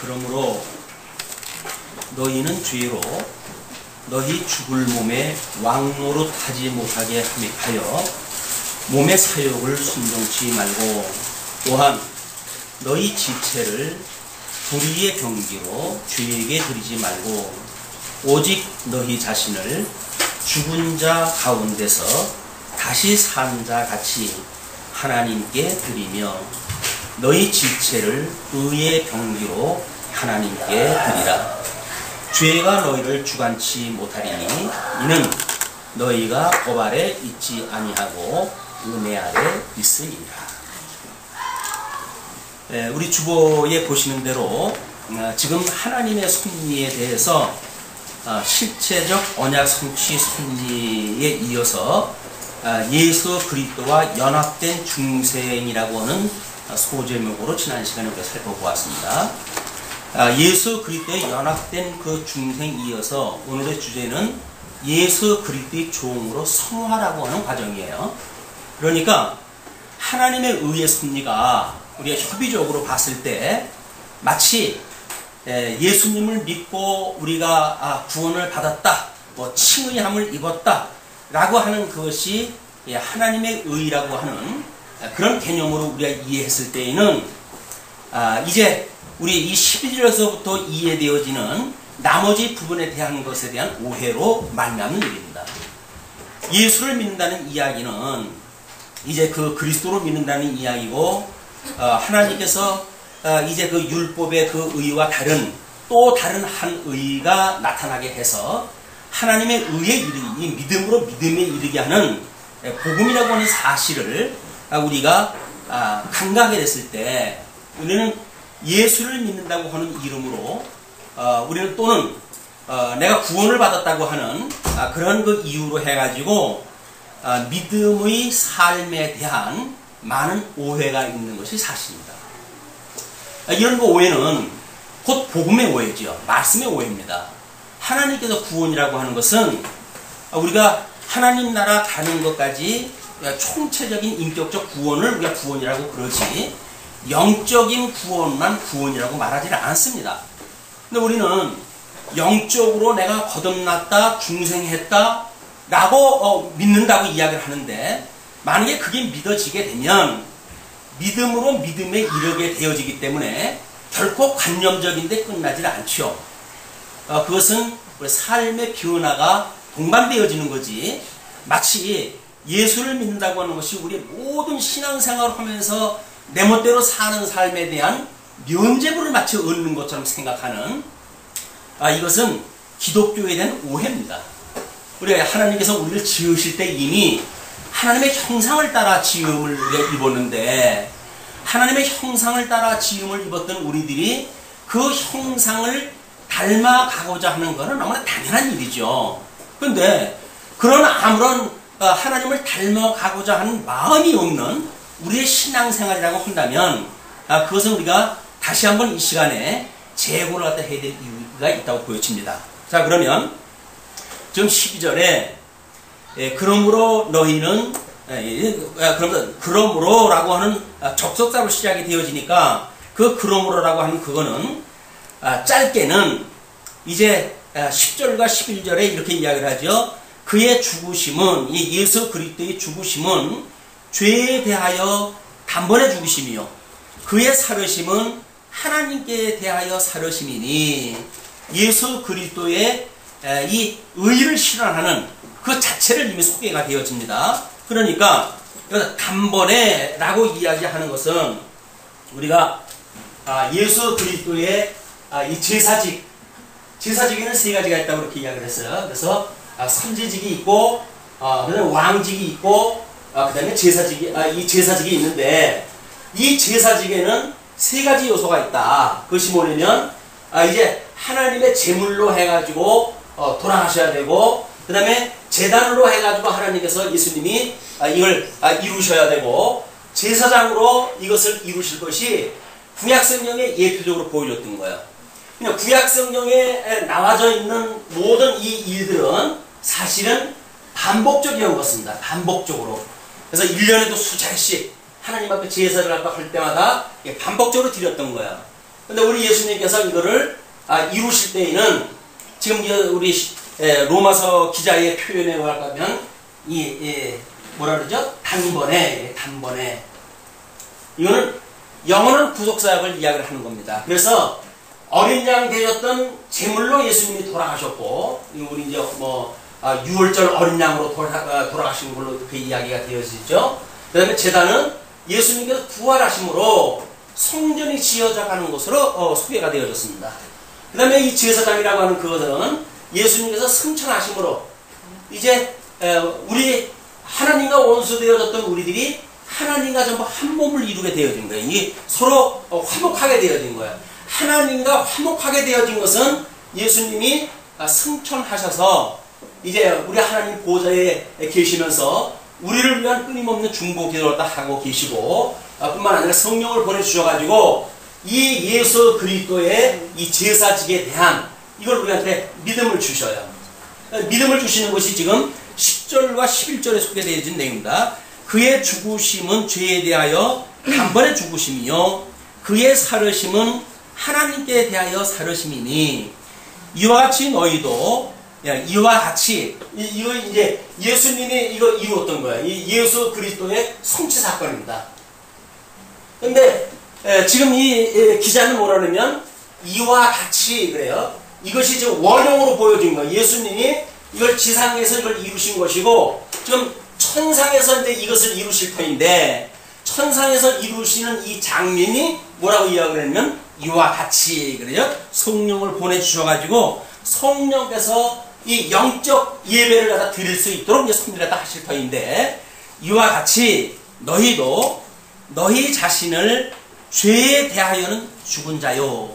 그러므로 너희는 죄로 너희 죽을 몸에 왕노릇하지 못하게 하여 몸의 사욕을 순종치 말고, 또한 너희 지체를 불의의 병기로 죄에게 드리지 말고, 오직 너희 자신을 죽은 자 가운데서 다시 산 자 같이 하나님께 드리며 너희 지체를 의의 병기로 하나님께 드리라. 죄가 너희를 주관치 못하리니 이는 너희가 법 아래 있지 아니하고 은혜 아래 있으니라. 우리 주보에 보시는 대로 지금 하나님의 섭리에 대해서 실체적 언약 성취 섭리에 이어서 예수 그리스도와 연합된 중생이라고 하는 소제목으로 지난 시간에 우리가 살펴보았습니다. 예수 그리스도에 연합된 그 중생에 이어서 오늘의 주제는 예수 그리스도의 종으로 성화라고 하는 과정이에요. 그러니까 하나님의 의의 섭리가 우리가 협의적으로 봤을 때 마치 예수님을 믿고 우리가 구원을 받았다, 칭의함을 입었다 라고 하는 그것이 하나님의 의라고 하는 그런 개념으로 우리가 이해했을 때에는 이제 우리 이 11절에서부터 이해되어지는 나머지 부분에 대한 것에 대한 오해로 말미암는 일입니다. 예수를 믿는다는 이야기는 이제 그 그리스도로 믿는다는 이야기고, 하나님께서 이제 그 율법의 그 의와 다른 또 다른 한 의가 나타나게 해서 하나님의 의에 이르기, 믿음으로 믿음에 이르게 하는 복음이라고 하는 사실을 우리가 간과하게 됐을 때, 우리는 예수를 믿는다고 하는 이름으로 우리는 또는 내가 구원을 받았다고 하는 그런 그 이유로 해가지고 믿음의 삶에 대한 많은 오해가 있는 것이 사실입니다. 이런 그 오해는 곧 복음의 오해죠. 말씀의 오해입니다. 하나님께서 구원이라고 하는 것은 우리가 하나님 나라 가는 것까지 총체적인 인격적 구원을 우리가 구원이라고 그러지, 영적인 구원만 구원이라고 말하지는 않습니다. 근데 우리는 영적으로 내가 거듭났다, 중생했다 라고 믿는다고 이야기를 하는데, 만약에 그게 믿어지게 되면 믿음으로 믿음에 이르게 되어지기 때문에 결코 관념적인데 끝나질 않죠. 그것은 우리 삶의 변화가 동반되어지는 거지, 마치 예수를 믿는다고 하는 것이 우리 모든 신앙생활을 하면서 내 멋대로 사는 삶에 대한 면죄부를 마치 얻는 것처럼 생각하는, 이것은 기독교에 대한 오해입니다. 우리가 하나님께서 우리를 지으실 때 이미 하나님의 형상을 따라 지음을 우리가 입었는데, 하나님의 형상을 따라 지음을 입었던 우리들이 그 형상을 닮아가고자 하는 것은 너무나 당연한 일이죠. 그런데 그런 아무런 하나님을 닮아가고자 하는 마음이 없는 우리의 신앙생활이라고 한다면 그것은 우리가 다시 한번 이 시간에 재고를 갖다 해야 될 이유가 있다고 보여집니다. 자, 그러면 지금 12절에 그러므로 너희는 그러므로 라고 하는 접속사로 시작이 되어지니까 그 그러므로라고 하는 그거는 짧게는 이제 10절과 11절에 이렇게 이야기를 하죠. 그의 죽으심은, 이 예수 그리스도의 죽으심은 죄에 대하여 단번에 죽으심이요 그의 살으심은 하나님께 대하여 살으심이니, 예수 그리스도의 이 의를 실현하는 그 자체를 이미 소개가 되어집니다. 그러니까 단번에 라고 이야기하는 것은 우리가 예수 그리스도의 이 제사직에는 세 가지가 있다고 그렇게 이야기를 했어요. 그래서 선지직이 있고, 그다음에 왕직이 있고, 그다음에 이 제사직이 있는데, 이 제사직에는 세 가지 요소가 있다. 그것이 뭐냐면 이제 하나님의 제물로 해가지고 돌아가셔야 되고, 그다음에 제단으로 해가지고 하나님께서 예수님이 이걸 이루셔야 되고, 제사장으로 이것을 이루실 것이 구약성경에 예표적으로 보여줬던 거예요. 그냥 구약성경에 나와져 있는 모든 이 일들은 사실은 반복적이라는 것입니다. 반복적으로. 그래서 1년에도 수차례씩 하나님 앞에 제사를 할 때마다 반복적으로 드렸던 거예요. 근데 우리 예수님께서 이거를 이루실 때에는 지금 우리 로마서 기자의 표현에 말하면 뭐라 그러죠? 단번에 이거는 영원한 구속사역을 이야기를 하는 겁니다. 그래서 어린 양 되셨던 제물로 예수님이 돌아가셨고, 우리 이제 유월절 어린 양으로 돌아가신 걸로 그 이야기가 되어지죠. 그 다음에 제단은 예수님께서 부활하심으로 성전이 지어져 가는 것으로 소개가 되어졌습니다. 그 다음에 이 제사장이라고 하는 그것은 예수님께서 승천하심으로 이제 우리 하나님과 원수되어졌던 우리들이 하나님과 전부 한 몸을 이루게 되어진 거예요. 이 서로 화목하게 되어진 거예요. 하나님과 화목하게 되어진 것은 예수님이 승천하셔서 이제 우리 하나님 보좌에 계시면서 우리를 위한 끊임없는 중보 기도를 하고 계시고, 뿐만 아니라 성령을 보내주셔가지고 이 예수 그리스도의 이 제사직에 대한 이걸 우리한테 믿음을 주셔요. 믿음을 주시는 것이 지금 10절과 11절에 소개되어진 내용입니다. 그의 죽으심은 죄에 대하여 단번에 죽으심이요 그의 살으심은 하나님께 대하여 살으심이니 이와 같이 너희도 이와 같이 이거 이제 예수님이 이거 이루었던 거예요. 이 예수 그리스도의 성취 사건입니다. 근데 지금 이 기자는 뭐라냐면 이와 같이 그래요. 이것이 지금 원형으로 보여진 거예요. 예수님이 이걸 지상에서 이걸 이루신 것이고 지금 천상에서 이제 이것을 이루실 터인데 천상에서 이루시는 이 장면이 뭐라고 이야기를 했냐면 이와 같이 그래요. 성령을 보내주셔가지고 성령께서 이 영적 예배를 갖다 드릴 수 있도록 이제 섭리를 갖다 하실 터인데 이와 같이 너희도 너희 자신을 죄에 대하여는 죽은 자요.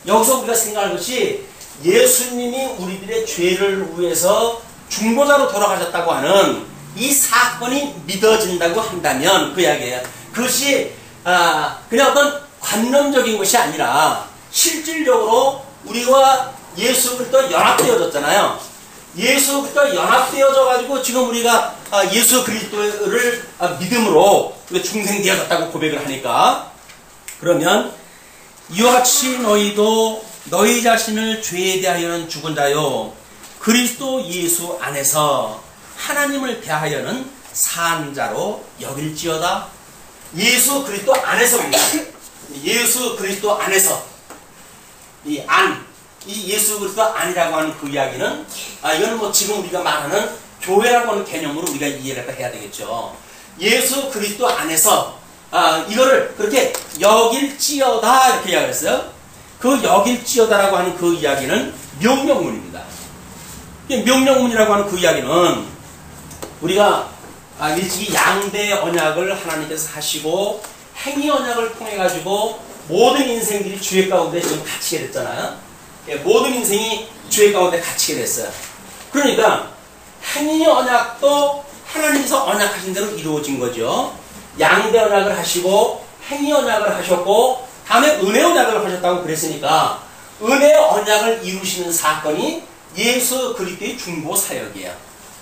여기서 우리가 생각할 것이 예수님이 우리들의 죄를 위해서 중보자로 돌아가셨다고 하는 이 사건이 믿어진다고 한다면 그 이야기예요. 그것이 그냥 어떤 관념적인 것이 아니라 실질적으로 우리와 예수 그리스도 연합되어졌잖아요. 예수 그리스도 연합되어져 가지고 지금 우리가 예수 그리스도를 믿음으로 중생되어졌다고 고백을 하니까 그러면 이와 같이 너희도 너희 자신을 죄에 대하여는 죽은 자요 그리스도 예수 안에서 하나님을 대하여는 산 자로 여길지어다. 예수 그리스도 안에서입니다. 예수 그리스도 안에서 이 예수 그리스도 안이라고 하는 그 이야기는 이거는 뭐 지금 우리가 말하는 교회라고 하는 개념으로 우리가 이해를 해야 되겠죠. 예수 그리스도 안에서 이거를 그렇게 여길지어다 이렇게 이야기했어요. 그 여길지어다라고 하는 그 이야기는 명령문입니다. 명령문이라고 하는 그 이야기는 우리가 일찍이 양대 언약을 하나님께서 하시고 행위 언약을 통해 가지고 모든 인생들이 죄 가운데 지금 갇히게 됐잖아요. 모든 인생이 죄 가운데 갇히게 됐어요. 그러니까 행위 언약도 하나님께서 언약하신 대로 이루어진 거죠. 양대 언약을 하시고 행위 언약을 하셨고 다음에 은혜 언약을 하셨다고 그랬으니까 은혜 언약을 이루시는 사건이 예수 그리스도의 중보 사역이에요.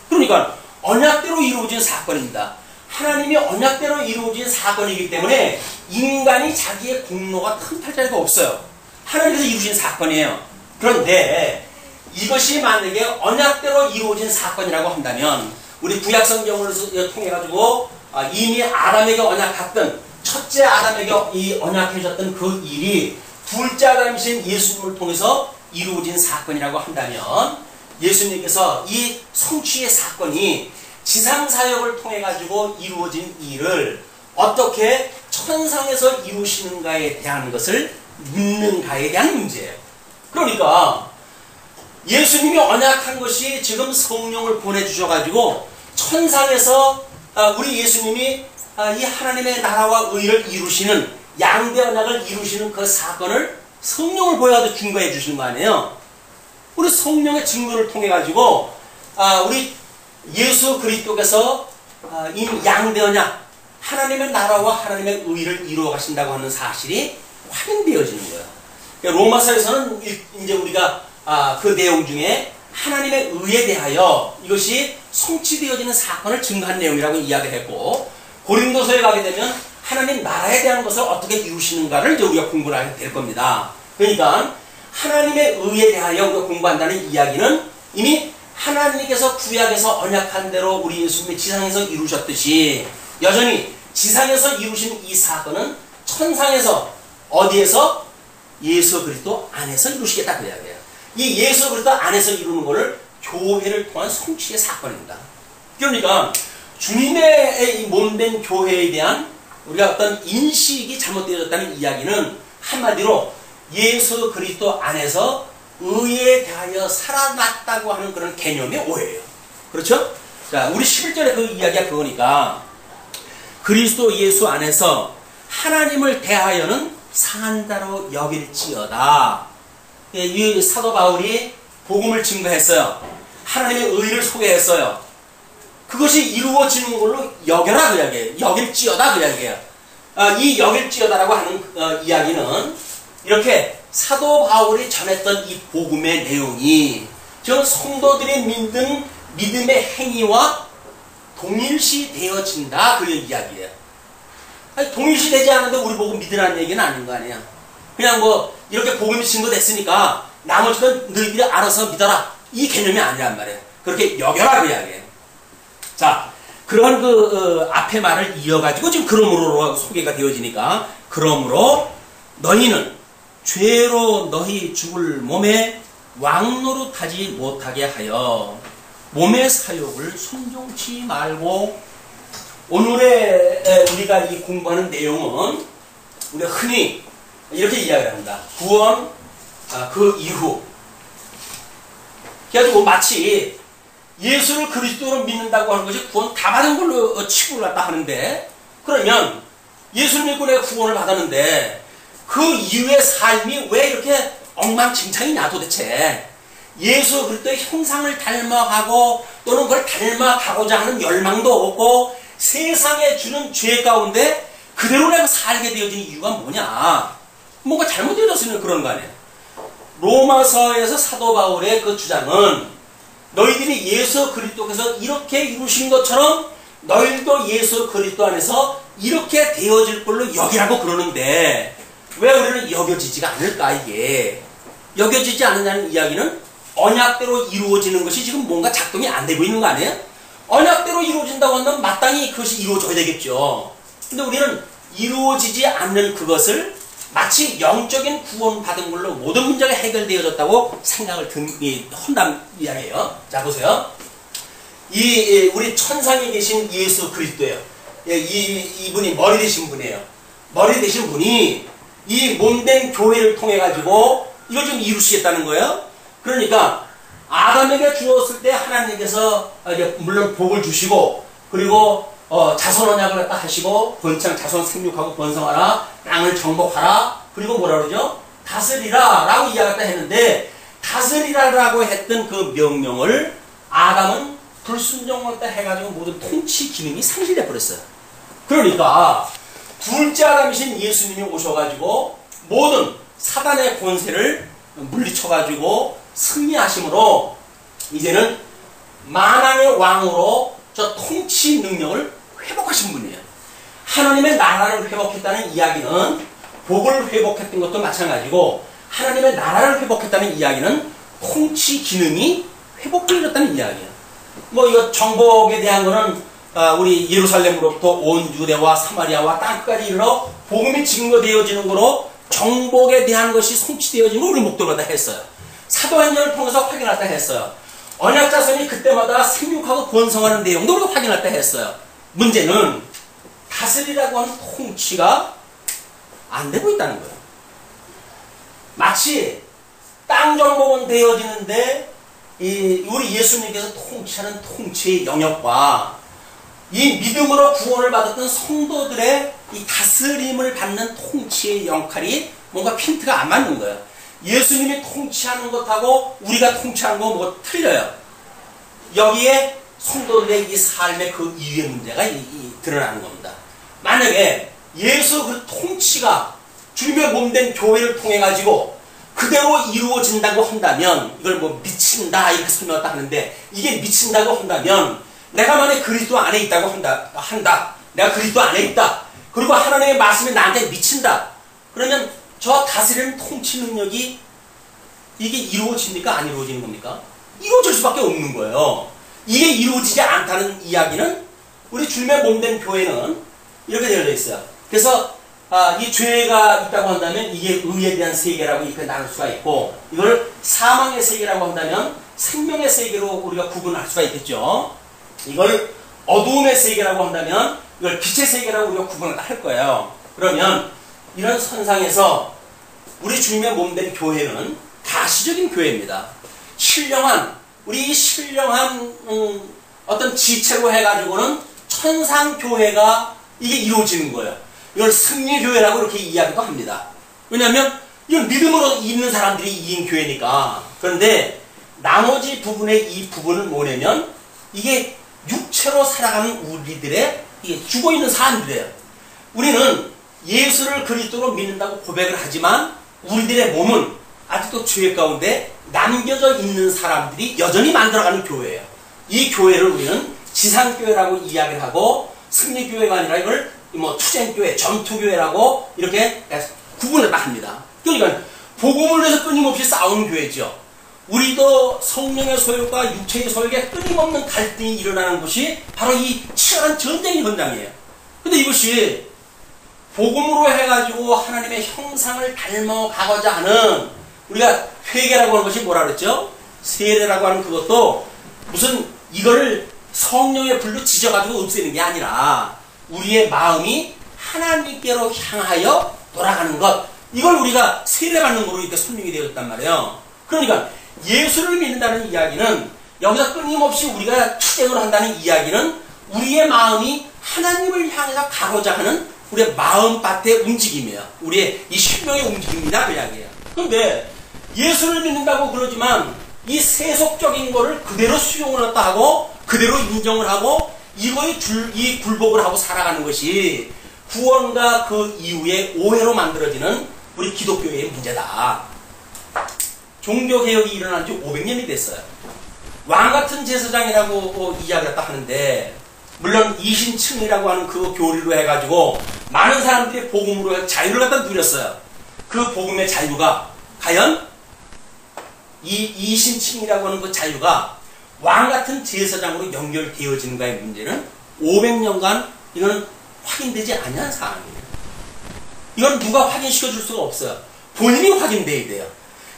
그러니까 언약대로 이루어진 사건입니다. 하나님이 언약대로 이루어진 사건이기 때문에 인간이 자기의 공로가 틈탈 자리가 없어요. 하나님께서 이루신 사건이에요. 그런데 이것이 만약에 언약대로 이루어진 사건이라고 한다면 우리 구약 성경을 통해 가지고 이미 아담에게 언약했던 첫째 아담에게 이 언약해줬던 그 일이 둘째 아담이신 예수님을 통해서 이루어진 사건이라고 한다면 예수님께서 이 성취의 사건이 지상사역을 통해 가지고 이루어진 일을 어떻게 천상에서 이루시는가에 대한 것을 묻는가에 대한 문제예요. 그러니까 예수님이 언약한 것이 지금 성령을 보내주셔가지고 천상에서 우리 예수님이 이 하나님의 나라와 의를 이루시는 양대 언약을 이루시는 그 사건을 성령을 보여가지고 증거해 주시는 거 아니에요. 우리 성령의 증거를 통해 가지고 우리 예수 그리스도께서 이 양대 언약 하나님의 나라와 하나님의 의를 이루어 가신다고 하는 사실이 확인되어지는 거예요. 로마서에서는 이제 우리가 그 내용 중에 하나님의 의에 대하여 이것이 성취되어지는 사건을 증거한 내용이라고 이야기했고 고린도서에 가게 되면 하나님 나라에 대한 것을 어떻게 이루시는가를 이제 우리가 공부를 하게 될 겁니다. 그러니까 하나님의 의에 대하여 우리가 공부한다는 이야기는 이미 하나님께서 구약에서 언약한 대로 우리 예수님이 지상에서 이루셨듯이 여전히 지상에서 이루신 이 사건은 천상에서 어디에서? 예수 그리스도 안에서 이루시겠다 그 이야기예요. 이 예수 그리스도 안에서 이루는 것을 교회를 통한 성취의 사건입니다. 그러니까 주님의 이 몸된 교회에 대한 우리가 어떤 인식이 잘못되어졌다는 이야기는 한마디로 예수 그리스도 안에서 의에 대하여 살아났다고 하는 그런 개념의 오해예요. 그렇죠? 자, 우리 11절에 그 이야기가 그거니까 그리스도 예수 안에서 하나님을 대하여는 산자로 여길지어다. 이 사도 바울이 복음을 증거했어요. 하나님의 의를 소개했어요. 그것이 이루어지는 걸로 여겨라 그 이야기예요. 여길지어다 그 이야기예요. 이 여길지어다라고 하는 이야기는 이렇게 사도 바울이 전했던 이 복음의 내용이 즉 성도들이 믿는 믿음의 행위와 동일시 되어진다 그 이야기예요. 아니, 동일시 되지 않는데 우리 보고 믿으라는 얘기는 아닌 거 아니에요. 그냥 뭐 이렇게 복음이 증거됐으니까 나머지는 너희들이 알아서 믿어라 이 개념이 아니란 말이에요. 그렇게 여겨라 그 이야기예요. 자, 그런 앞에 말을 이어가지고 지금 그러므로 소개가 되어지니까 그러므로 너희는 죄로 너희 죽을 몸에 왕노릇하지 못하게 하여 몸의 사욕을 순종치 말고 오늘의 우리가 이 공부하는 내용은 우리가 흔히 이렇게 이야기를 합니다. 구원 그 이후 그래가지고 마치 예수를 그리스도로 믿는다고 하는 것이 구원 다 받은 걸로 치고 올랐다 하는데 그러면 예수를 믿고 내가 구원을 받았는데 그 이후의 삶이 왜 이렇게 엉망진창이냐 도대체. 예수 그리스도의 형상을 닮아가고 또는 그걸 닮아가고자 하는 열망도 없고 세상에 주는 죄 가운데 그대로 내가 살게 되어진 이유가 뭐냐. 뭔가 잘못되어졌으면 그런 거 아니에요. 로마서에서 사도 바울의 그 주장은 너희들이 예수 그리스도께서 이렇게 이루신 것처럼 너희들도 예수 그리스도 안에서 이렇게 되어질 걸로 여기라고 그러는데 왜 우리는 여겨지지가 않을까 이게. 여겨지지 않느냐는 이야기는 언약대로 이루어지는 것이 지금 뭔가 작동이 안 되고 있는 거 아니에요? 언약대로 이루어진다고 한다면 마땅히 그것이 이루어져야 되겠죠. 근데 우리는 이루어지지 않는 그것을 마치 영적인 구원 받은 걸로 모든 문제가 해결되어졌다고 생각을 한단 이야기예요. 자 보세요. 우리 천상에 계신 예수 그리스도예요. 이분이 머리 되신 분이에요. 머리 되신 분이 이 몸된 교회를 통해 가지고 이걸 좀 이루시겠다는 거예요. 그러니까 아담에게 주었을 때 하나님께서 물론 복을 주시고 그리고 자손 언약을 갖다 하시고 번창 자손 생육하고 번성하라 땅을 정복하라 그리고 뭐라 그러죠? 다스리라 라고 이야기했다 했는데 다스리라라고 했던 그 명령을 아담은 불순종했다 해가지고 모든 통치 기능이 상실돼 버렸어요. 그러니까 둘째 아담이신 예수님이 오셔가지고 모든 사단의 권세를 물리쳐가지고 승리하심으로 이제는 만왕의 왕으로 저 통치 능력을 회복하신 분이에요. 하나님의 나라를 회복했다는 이야기는 복을 회복했던 것도 마찬가지고 하나님의 나라를 회복했다는 이야기는 통치 기능이 회복되어졌다는 이야기예요. 뭐 이거 정복에 대한 거는 우리 예루살렘으로부터 온 유대와 사마리아와 땅끝까지 이르러 복음이 증거되어지는 거로 정복에 대한 것이 성취되어진 걸 우리 목도마다 했어요. 사도행전을 통해서 확인했다 했어요. 언약 자손이 그때마다 생육하고 번성하는 내용도 우리가 확인했다 했어요. 문제는 다스리라고 하는 통치가 안 되고 있다는 거예요. 마치 땅 정복은 되어지는데 우리 예수님께서 통치하는 통치의 영역과 이 믿음으로 구원을 받았던 성도들의 이 다스림을 받는 통치의 역할이 뭔가 핀트가 안 맞는 거예요. 예수님이 통치하는 것하고 우리가 통치하는 거 뭐 틀려요. 여기에 성도들의 이 삶의 그 이유의 문제가 드러나는 겁니다. 만약에 예수 그 통치가 주님의 몸된 교회를 통해 가지고 그대로 이루어진다고 한다면 이걸 뭐 미친다 이렇게 설명을 하는데 이게 미친다고 한다면 내가 만약 그리스도 안에 있다고 한다. 내가 그리스도 안에 있다. 그리고 하나님의 말씀이 나한테 미친다. 그러면 저 다스리는 통치 능력이 이게 이루어집니까? 안 이루어지는 겁니까? 이루어질 수밖에 없는 거예요. 이게 이루어지지 않다는 이야기는 우리 주님의 몸된 교회는 이렇게 되어져 있어요. 그래서 이 죄가 있다고 한다면 이게 의에 대한 세계라고 이렇게 나눌 수가 있고, 이걸 사망의 세계라고 한다면 생명의 세계로 우리가 구분할 수가 있겠죠. 이걸 어두움의 세계라고 한다면 이걸 빛의 세계라고 우리가 구분을 할 거예요. 그러면 이런 선상에서 우리 주님의 몸된 교회는 가시적인 교회입니다. 우리 신령한 어떤 지체로 해가지고는 천상교회가 이게 이루어지는 거예요. 이걸 승리교회라고 이렇게 이야기도 합니다. 왜냐하면 이건 믿음으로 있는 사람들이 이긴 교회니까. 그런데 나머지 부분의 이 부분은 뭐냐면 이게 육체로 살아가는 우리들의 이게 죽어있는 사람들이에요. 우리는 예수를 그리스도로 믿는다고 고백을 하지만 우리들의 몸은 아직도 죄 가운데 남겨져 있는 사람들이 여전히 만들어가는 교회예요. 이 교회를 우리는 지상교회라고 이야기를 하고, 승리교회가 아니라 이걸 투쟁교회, 전투교회라고 이렇게 구분을 합니다. 그러니까 복음을 위해서 끊임없이 싸우는 교회죠. 우리도 성령의 소욕과 육체의 소욕에 끊임없는 갈등이 일어나는 곳이 바로 이 치열한 전쟁의 현장이에요. 근데 이것이 복음으로 해가지고 하나님의 형상을 닮아가고자 하는, 우리가 회개라고 하는 것이 뭐라 그랬죠? 세례라고 하는 그것도 무슨 이거를 성령의 불로 지져가지고 없애는 게 아니라 우리의 마음이 하나님께로 향하여 돌아가는 것, 이걸 우리가 세례받는 거로 이렇게 설명이 되었단 말이에요. 그러니까 예수를 믿는다는 이야기는, 여기서 끊임없이 우리가 투쟁을 한다는 이야기는 우리의 마음이 하나님을 향해서 가고자 하는 우리의 마음밭의 움직임이에요. 우리의 이 심령의 움직임이다, 그 이야기예요. 그런데 예수를 믿는다고 그러지만 이 세속적인 거를 그대로 수용을 했다 하고 그대로 인정을 하고 이 굴복을 하고 살아가는 것이 구원과 그 이후에 오해로 만들어지는 우리 기독교의 문제다. 종교개혁이 일어난 지 500년이 됐어요. 왕같은 제사장이라고 이야기를 딱 하는데, 물론 이신층이라고 하는 그 교리로 해가지고 많은 사람들이 복음으로 자유를 갖다 누렸어요. 그 복음의 자유가 과연 이 이신층이라고 하는 그 자유가 왕같은 제사장으로 연결되어지는가의 문제는 500년간 이거는 확인되지 않는 사항이에요. 이건 누가 확인시켜 줄 수가 없어요. 본인이 확인돼야 돼요.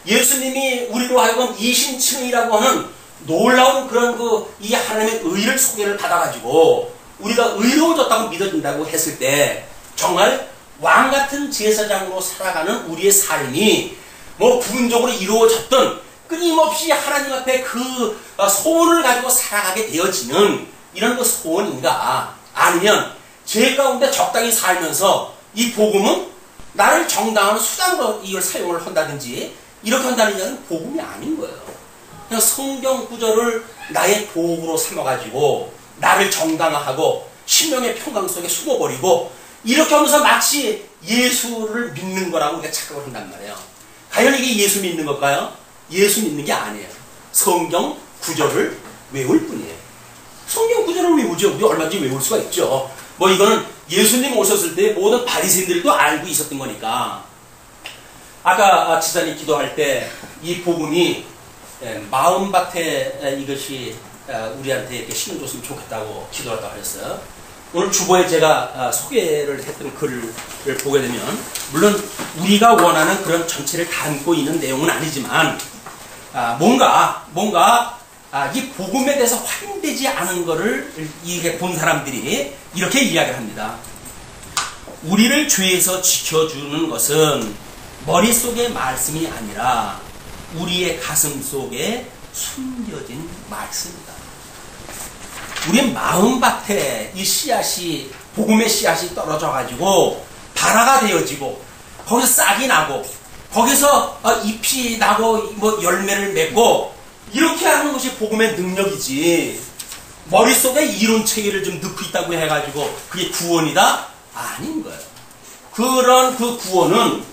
예수님이 우리로 하여금 이신층이라고 하는 놀라운 그런 이 하나님의 의를 소개를 받아가지고 우리가 의로워졌다고 믿어진다고 했을 때, 정말 왕같은 제사장으로 살아가는 우리의 삶이 부분적으로 이루어졌던, 끊임없이 하나님 앞에 그 소원을 가지고 살아가게 되어지는 이런 소원인가, 아니면 죄 가운데 적당히 살면서 이 복음은 나를 정당한 수단으로 이걸 사용을 한다든지 이렇게 한다는 얘기는 복음이 아닌 거예요. 그냥 성경 구절을 나의 도구로 삼아가지고 나를 정당화하고 심령의 평강 속에 숨어버리고 이렇게 하면서 마치 예수를 믿는 거라고 우리가 착각을 한단 말이에요. 과연 이게 예수 믿는 걸까요? 예수 믿는 게 아니에요. 성경 구절을 외울 뿐이에요. 성경 구절을 외우죠. 우리 얼마든지 외울 수가 있죠. 이거는 예수님 오셨을 때 모든 바리새인들도 알고 있었던 거니까. 아까 지사님 기도할 때 이 복음이 마음밭에 이것이 우리한테 이렇게 신을 줬으면 좋겠다고 기도했다고 하셨어요. 오늘 주보에 제가 소개를 했던 글을 보게 되면, 물론 우리가 원하는 그런 전체를 담고 있는 내용은 아니지만 뭔가 이 복음에 대해서 확인되지 않은 거를 이게 본 사람들이 이렇게 이야기를 합니다. 우리를 죄에서 지켜주는 것은 머릿속의 말씀이 아니라 우리의 가슴 속에 숨겨진 말씀이다. 우리의 마음밭에 이 씨앗이, 복음의 씨앗이 떨어져가지고 발화가 되어지고 거기서 싹이 나고 거기서 잎이 나고 열매를 맺고 이렇게 하는 것이 복음의 능력이지, 머릿속에 이론체계를 좀 넣고 있다고 해가지고 그게 구원이다? 아닌 거예요. 그런 그 구원은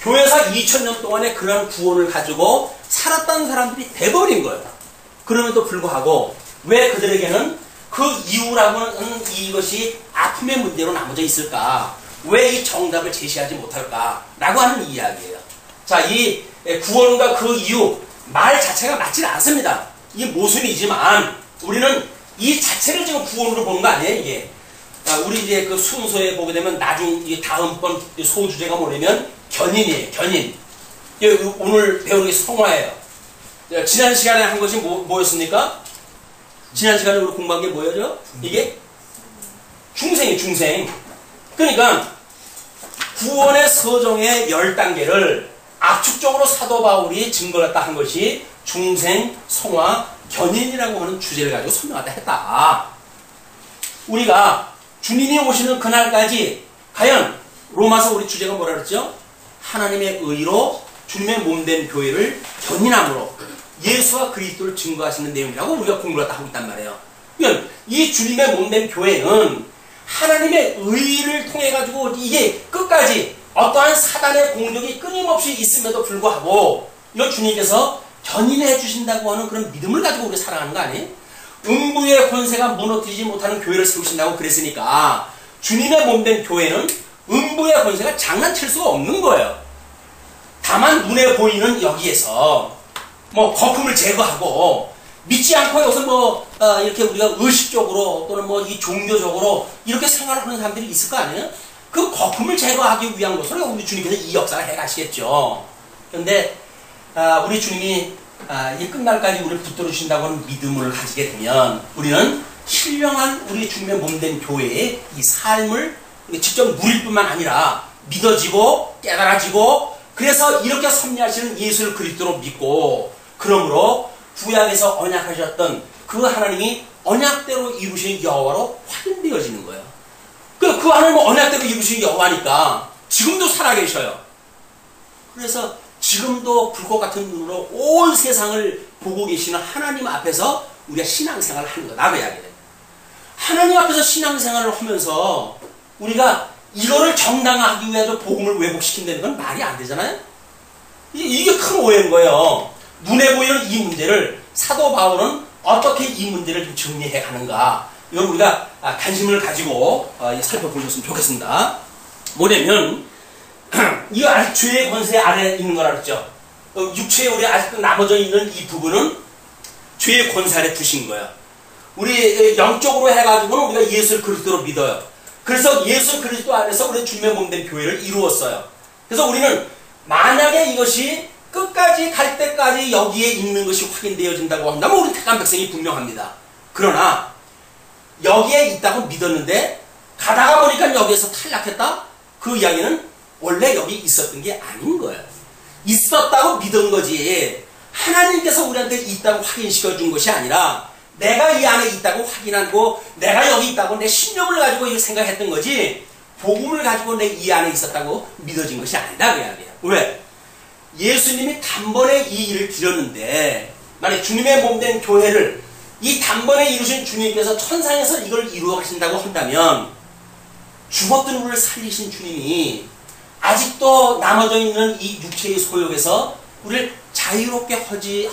교회사 2000년 동안에 그런 구원을 가지고 살았다는 사람들이 돼버린 거예요. 그럼에도 불구하고 왜 그들에게는 그 이유라고는 이것이 아픔의 문제로 남아져 있을까? 왜 이 정답을 제시하지 못할까? 라고 하는 이야기예요. 자, 이 구원과 그 이유, 말 자체가 맞지 않습니다. 이게 모순이지만 우리는 이 자체를 지금 구원으로 보는 거 아니에요, 이게. 우리 이제 그 순서에 보게 되면 다음번 소주제가 뭐냐면 견인이에요, 견인. 오늘 배우는 게 성화예요. 지난 시간에 한 것이 뭐였습니까? 지난 시간에 우리 공부한 게 뭐였죠? 이게 중생이에요, 중생. 그러니까 구원의 서정의 10단계를 압축적으로 사도 바울이 증거했다 한 것이 중생, 성화, 견인이라고 하는 주제를 가지고 설명하다 했다. 우리가 주님이 오시는 그날까지 과연 로마서 우리 주제가 뭐라 그랬죠? 하나님의 의로 주님의 몸된 교회를 견인함으로 예수와 그리스도를 증거하시는 내용이라고 우리가 공부를 하고 있단 말이에요. 그러니까 이 주님의 몸된 교회는 하나님의 의를 통해 가지고 이게 끝까지 어떠한 사단의 공격이 끊임없이 있음에도 불구하고 이걸 주님께서 견인해 주신다고 하는 그런 믿음을 가지고 우리가 살아가는 거 아니에요? 음부의 권세가 무너뜨리지 못하는 교회를 세우신다고 그랬으니까 주님의 몸된 교회는 음부의 권세가 장난칠 수가 없는 거예요. 다만 눈에 보이는 여기에서 뭐 거품을 제거하고 믿지 않고 여기서 이렇게 우리가 의식적으로 또는 이 종교적으로 이렇게 생활하는 사람들이 있을 거 아니에요? 그 거품을 제거하기 위한 것으로 우리 주님께서 이 역사를 해 가시겠죠. 그런데 우리 주님이 이 끝날까지 우리를 붙들어 주신다고 하는 믿음을 가지게 되면 우리는 신령한 우리 주님의 몸된 교회의 이 삶을 직접 누릴 뿐만 아니라 믿어지고 깨달아지고 그래서 이렇게 섭리하시는 예수를 그리스도로 믿고 그러므로 구약에서 언약하셨던 그 하나님이 언약대로 이루신 여호와로 확인되어지는 거예요. 그 하나님은 언약대로 이루신 여호와니까 지금도 살아계셔요. 그래서 지금도 불꽃 같은 눈으로 온 세상을 보고 계시는 하나님 앞에서 우리가 신앙생활을 하는 거다. 라고 이야기해요. 하나님 앞에서 신앙생활을 하면서 우리가 이거를 정당화하기 위해서 복음을 왜곡시킨다는 건 말이 안 되잖아요. 이게 큰 오해인 거예요. 눈에 보이는 이 문제를 사도 바울은 어떻게 이 문제를 좀 정리해 가는가. 이걸 우리가 관심을 가지고 살펴보셨으면 좋겠습니다. 뭐냐면 이 죄의 권세 아래에 있는 거라 그랬죠. 육체에 우리 아직도 남아져 있는 이 부분은 죄의 권세 아래 두신 거예요. 우리 영적으로 해가지고는 우리가 예수를 그리스도로 믿어요. 그래서 예수 그리스도 안에서 우리 주님의 몸된 교회를 이루었어요. 그래서 우리는 만약에 이것이 끝까지 갈 때까지 여기에 있는 것이 확인되어진다고 한다면 우리 택한 백성이 분명합니다. 그러나 여기에 있다고 믿었는데 가다가 보니까 여기에서 탈락했다? 그 이야기는 원래 여기 있었던 게 아닌 거예요. 있었다고 믿은 거지 하나님께서 우리한테 있다고 확인시켜 준 것이 아니라 내가 이 안에 있다고 확인하고 내가 여기 있다고 내 신념을 가지고 이렇게 생각했던 거지 복음을 가지고 내 이 안에 있었다고 믿어진 것이 아니다 그 이야기예요. 왜? 예수님이 단번에 이 일을 드렸는데 만약 주님의 몸된 교회를 이 단번에 이루신 주님께서 천상에서 이걸 이루어 가신다고 한다면 죽었던 우리를 살리신 주님이 아직도 남아져 있는 이 육체의 소욕에서 우리를 자유롭게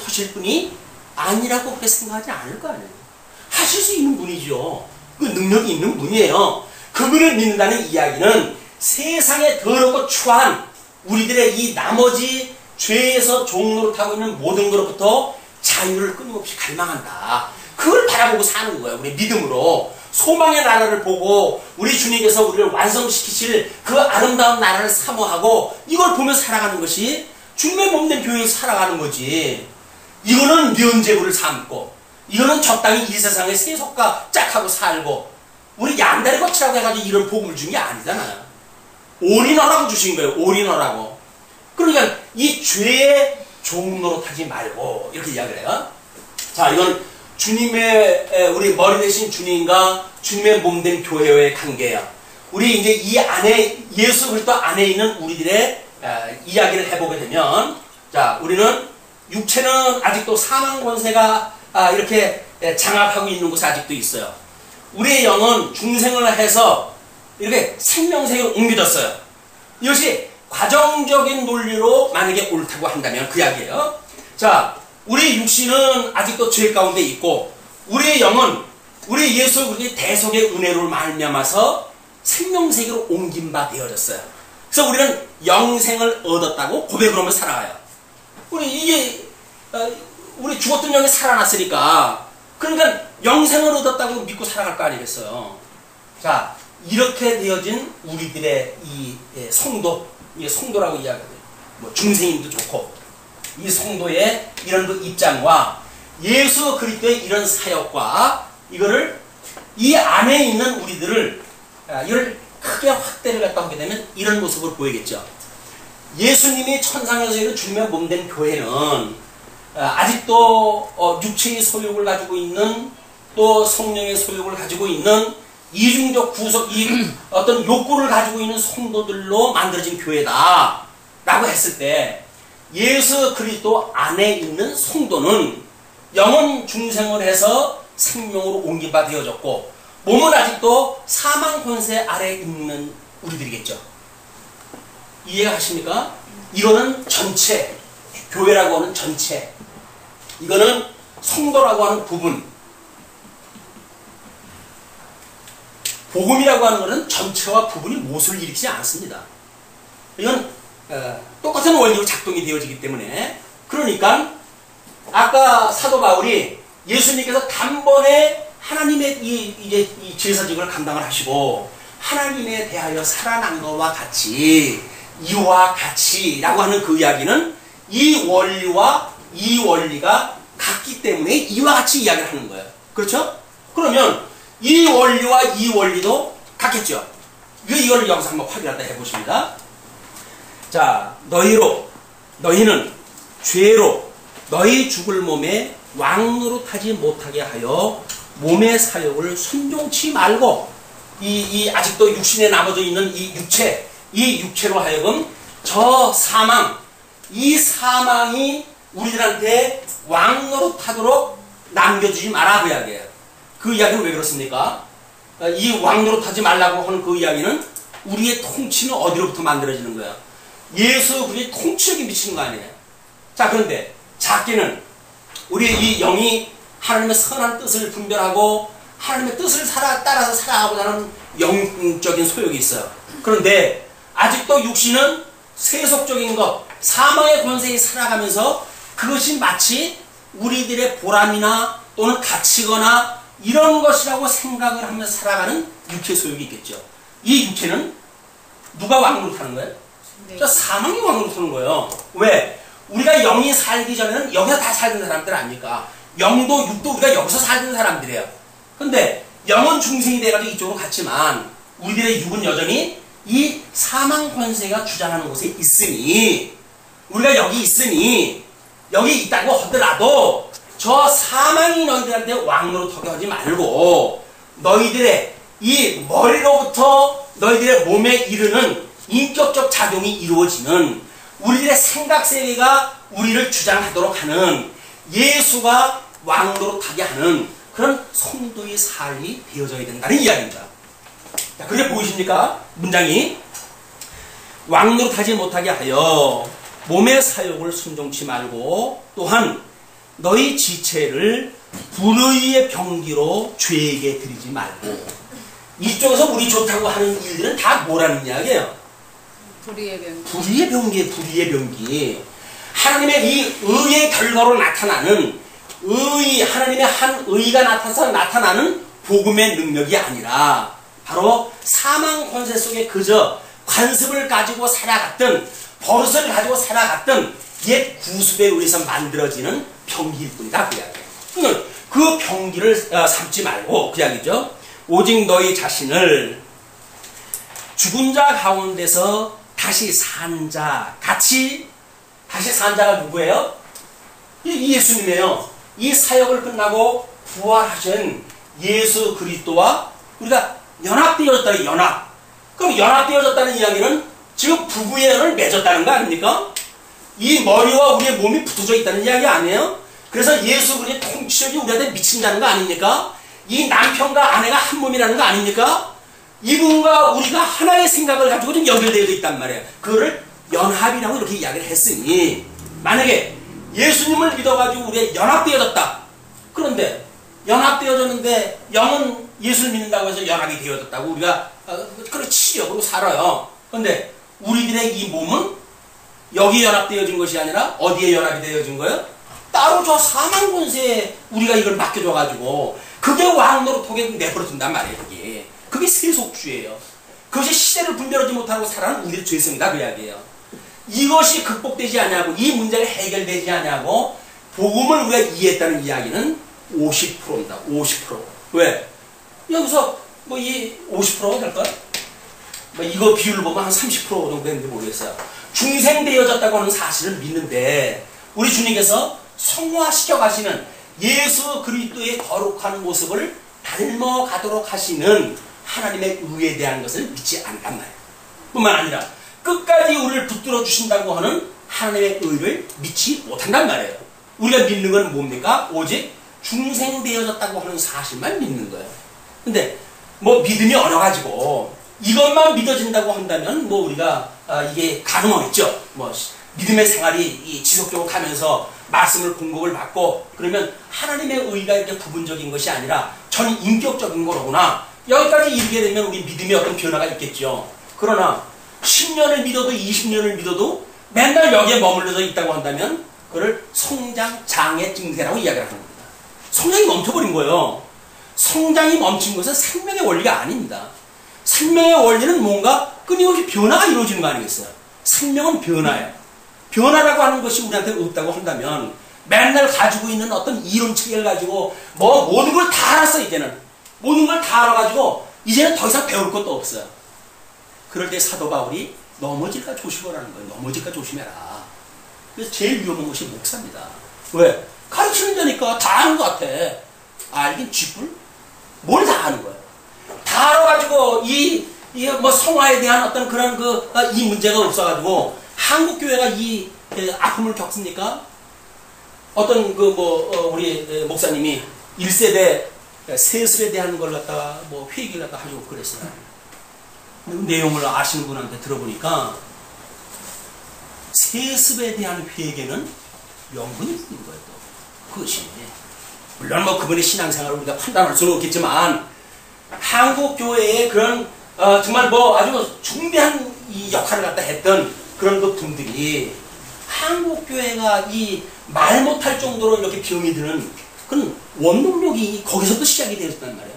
하실 분이 아니라고 그렇게 생각하지 않을 거 아니에요. 하실 수 있는 분이죠. 그 능력이 있는 분이에요. 그분을 믿는다는 이야기는 세상에 더럽고 추한 우리들의 이 나머지 죄에서 종노릇하고 있는 모든 것로부터 자유를 끊임없이 갈망한다. 그걸 바라보고 사는 거예요. 우리 믿음으로. 소망의 나라를 보고 우리 주님께서 우리를 완성시키실 그 아름다운 나라를 사모하고 이걸 보며 살아가는 것이 주님의 몸된 교회에서 살아가는 거지. 이거는 면죄부를 삼고 이거는 적당히 이 세상에 세속과 짝하고 살고 우리 양다리 거치라고 해가지고 이런 복음을 준 게 아니잖아요. 올인하라고 주신 거예요. 올인하라고. 그러니까 이 죄의 종노릇하지 말고 이렇게 이야기를 해요. 자, 이건 주님의 우리 머리 대신 주님과 주님의 몸된 교회와의 관계야. 우리 이제 이 안에 예수 그리스도 안에 있는 우리들의 이야기를 해보게 되면 자, 우리는 육체는 아직도 사망 권세가 이렇게 장악하고 있는 곳이 아직도 있어요. 우리의 영은 중생을 해서 이렇게 생명세계로 옮겨졌어요. 이것이 과정적인 논리로 만약에 옳다고 한다면 그 이야기예요. 자, 우리 육신은 아직도 죄 가운데 있고 우리의 영은 우리 예수 그리스도의 대속의 은혜로 말미암아서 생명세계로 옮긴 바 되어졌어요. 그래서 우리는 영생을 얻었다고 고백을 하며 살아가요. 우리 죽었던 영이 살아났으니까, 그러니까 영생을 얻었다고 믿고 살아갈 거 아니겠어요. 자, 이렇게 되어진 우리들의 이 성도, 이 성도라고 이야기해요. 뭐 중생인도 좋고, 이 성도의 이런 그 입장과 예수 그리스도의 이런 사역과 이거를 이 안에 있는 우리들을 이걸 크게 확대를 갖다 하게 되면 이런 모습을 보이겠죠. 예수님이 천상에서 주님의 몸된 교회는 아직도 육체의 소욕을 가지고 있는, 또 성령의 소욕을 가지고 있는 이중적 구속, 어떤 욕구를 가지고 있는 성도들로 만들어진 교회다 라고 했을 때, 예수 그리스도 안에 있는 성도는 영원 중생을 해서 생명으로 옮김바 되어졌고, 몸은 아직도 사망 권세 아래에 있는 우리들이겠죠. 이해가 가십니까? 이거는 전체, 교회라고 하는 전체, 이거는 성도라고 하는 부분, 복음이라고 하는 것은 전체와 부분이 모순을 일으키지 않습니다. 이건 똑같은 원리로 작동이 되어지기 때문에, 그러니까 아까 사도 바울이 예수님께서 단번에 하나님의 이 제사직을 감당을 하시고 하나님에 대하여 살아난 것과 같이, 이와 같이라고 하는 그 이야기는 이 원리와 이 원리가 같기 때문에 이와 같이 이야기를 하는 거예요. 그렇죠? 그러면 이 원리와 이 원리도 같겠죠. 이걸 여기서 한번 확인하다 해보십니다. 자, 너희는 죄로 너희 죽을 몸에 왕노릇하지 못하게 하여 몸의 사욕을 순종치 말고, 아직도 육신에 남아져 있는 이 육체로 하여금 저 사망, 이 사망이 우리들한테 왕노릇하도록 남겨주지 마라, 그 이야기예요. 그 이야기는 왜 그렇습니까? 이 왕노릇하지 말라고 하는 그 이야기는 우리의 통치는 어디로부터 만들어지는 거야? 예수 그리스도의 통치력이 미치는 거 아니에요? 자, 그런데 작게는 우리의 이 영이 하나님의 선한 뜻을 분별하고 하나님의 뜻을 따라서 살아가고자 하는 영적인 소욕이 있어요. 그런데 아직도 육신은 세속적인 것, 사망의 권세에 살아가면서 그것이 마치 우리들의 보람이나 또는 가치거나 이런 것이라고 생각을 하면서 살아가는 육체 소욕이 있겠죠. 이 육체는 누가 왕노릇하는 거예요? 네. 저 사망이 왕노릇하는 거예요. 왜? 우리가 영이 살기 전에는 여기서 다 살던 사람들 아닙니까? 영도 육도 우리가 여기서 살던 사람들이에요. 근데 영은 중생이 돼가지고 이쪽으로 갔지만 우리들의 육은 여전히 이 사망 권세가 주장하는 곳에 있으니, 우리가 여기 있으니, 여기 있다고 하더라도 저 사망이 너희들한테 왕노릇하게 하지 말고 너희들의 이 머리로부터 너희들의 몸에 이르는 인격적 작용이 이루어지는 우리들의 생각세계가 우리를 주장하도록 하는, 예수가 왕노릇하게 하는 그런 성도의 삶이 되어져야 된다는 이야기입니다. 자, 그게 보이십니까? 문장이 왕노릇하지 못하게 하여 몸의 사욕을 순종치 말고, 또한 너희 지체를 불의의 병기로 죄에게 드리지 말고. 이쪽에서 우리 좋다고 하는 일들은 다 뭐라는 이야기예요? 불의의 병기. 불의의 병기에 불의의 병기. 하나님의 이 의의 결과로 나타나는 하나님의 한 의가 나타나서 나타나는 복음의 능력이 아니라 바로 사망 권세 속에 그저 관습을 가지고 살아갔던, 버릇을 가지고 살아갔던 옛 구습에 의해서 만들어지는 병기일 뿐이다, 그 이야기예요. 그 병기를 삼지 말고, 그 이야기죠. 오직 너희 자신을 죽은 자 가운데서 다시 산 자 같이, 다시 산 자가 누구예요? 이 예수님이에요. 이 사역을 끝나고 부활하신 예수 그리스도와 우리가 연합되어졌다, 연합. 그럼 연합되어졌다는 이야기는 지금 부부의 연을 맺었다는 거 아닙니까? 이 머리와 우리의 몸이 붙어져 있다는 이야기 아니에요? 그래서 예수 그리스도의 통치력이 우리한테 미친다는 거 아닙니까? 이 남편과 아내가 한 몸이라는 거 아닙니까? 이분과 우리가 하나의 생각을 가지고 좀 연결되어 있단 말이에요. 그거를 연합이라고 이렇게 이야기를 했으니, 만약에 예수님을 믿어가지고 우리가 연합되어졌다. 그런데 연합되어졌는데 영은 예수를 믿는다고 해서 연합이 되어졌다고 우리가 그렇게 치죠. 그리고 살아요. 그런데 우리들의 이 몸은 여기 연합되어진 것이 아니라 어디에 연합이 되어진 거예요? 따로 저 사망 권세에 우리가 이걸 맡겨줘가지고 그게 왕노릇하게 내버려둔단 말이에요. 그게 세속주의예요. 그것이 시대를 분별하지 못하고 살아가는 우리의 죄성이다 그 이야기예요. 이것이 극복되지 않냐고, 이 문제가 해결되지 않냐고 복음을 우리가 이해했다는 이야기는 50%입니다. 50%. 왜? 여기서 뭐 이 50%가 될까요? 뭐 이거 비율을 보면 한 30% 정도 되는지 모르겠어요. 중생되어졌다고 하는 사실을 믿는데 우리 주님께서 성화시켜 가시는 예수 그리스도의 거룩한 모습을 닮아가도록 하시는 하나님의 의에 대한 것을 믿지 않단 말이에요. 뿐만 아니라 끝까지 우리를 붙들어 주신다고 하는 하나님의 의를 믿지 못한단 말이에요. 우리가 믿는 건 뭡니까? 오직 중생되어졌다고 하는 사실만 믿는 거예요. 근데 뭐 믿음이 어려가지고 이것만 믿어진다고 한다면 뭐 우리가 이게 가능하겠죠. 뭐 믿음의 생활이 지속적으로 가면서 말씀을 공급을 받고 그러면 하나님의 의가 이렇게 부분적인 것이 아니라 전 인격적인 거로구나. 여기까지 이르게 되면 우리 믿음에 어떤 변화가 있겠죠. 그러나 10년을 믿어도 20년을 믿어도 맨날 여기에 머물러져 있다고 한다면 그걸 성장 장애 증세라고 이야기를 하는 겁니다. 성장이 멈춰버린 거예요. 성장이 멈춘 것은 생명의 원리가 아닙니다. 생명의 원리는 뭔가 끊임없이 변화가 이루어지는 거 아니겠어요? 생명은 변화예요. 변화라고 하는 것이 우리한테 없다고 한다면 맨날 가지고 있는 어떤 이론 체계를 가지고 뭐 모든 걸 다 알았어. 이제는 모든 걸 다 알아가지고 이제는 더 이상 배울 것도 없어요. 그럴 때 사도 바울이 넘어질까 조심하라는 거예요. 넘어질까 조심해라. 그래서 제일 위험한 것이 목사입니다. 왜? 가르치는 자니까 다 아는 것 같아. 알긴 쥐뿔? 뭘 다 아는 거예요. 다 알아가지고 뭐 성화에 대한 어떤 그런 이 문제가 없어가지고 한국 교회가 이 아픔을 겪습니까? 어떤 우리 목사님이 1세대 세습에 대한 걸 갖다가 뭐 회의를 갖다 하시고 그랬어요. 그 내용을 아시는 분한테 들어보니까 세습에 대한 회개는 명분이 있는 거예요. 그것이 물론 뭐 그분의 신앙생활을 우리가 판단할 수는 없겠지만 한국 교회의 그런 정말 뭐 아주 중대한 이 역할을 갖다 했던 그런 그 분들이 한국 교회가 이 말 못할 정도로 이렇게 병이 드는 그런 원동력이 거기서부터 시작이 되었단 말이에요.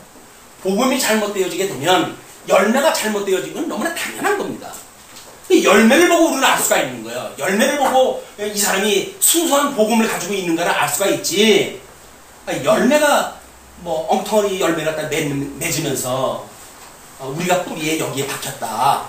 복음이 잘못되어지게 되면 열매가 잘못되어지는 건 너무나 당연한 겁니다. 열매를 보고 우리는 알 수가 있는 거예요. 열매를 보고 이 사람이 순수한 복음을 가지고 있는가를 알 수가 있지. 열매가 뭐 엉터리 열매를 갖다 맺으면서 우리가 뿌리에 여기에 박혔다.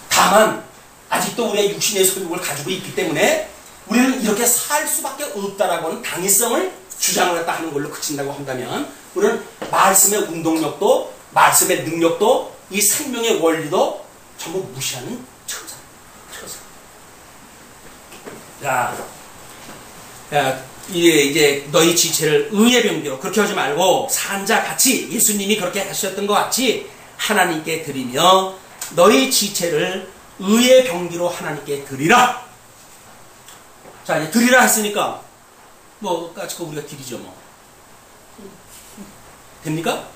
다만 아직도 우리의 육신의 소욕을 가지고 있기 때문에 우리는 이렇게 살 수밖에 없다라고 하는 당위성을 주장을 갖다 하는 걸로 그친다고 한다면 우리는 말씀의 운동력도 말씀의 능력도 이 생명의 원리도 전부 무시하는 처사. 자, 이제 너희 지체를 의의 병기로 그렇게 하지 말고 산자 같이 예수님이 그렇게 하셨던 것 같이 하나님께 드리며 너희 지체를 의의 병기로 하나님께 드리라. 자, 이제 드리라 했으니까 뭐 까짓 거 우리가 드리죠 뭐. 됩니까?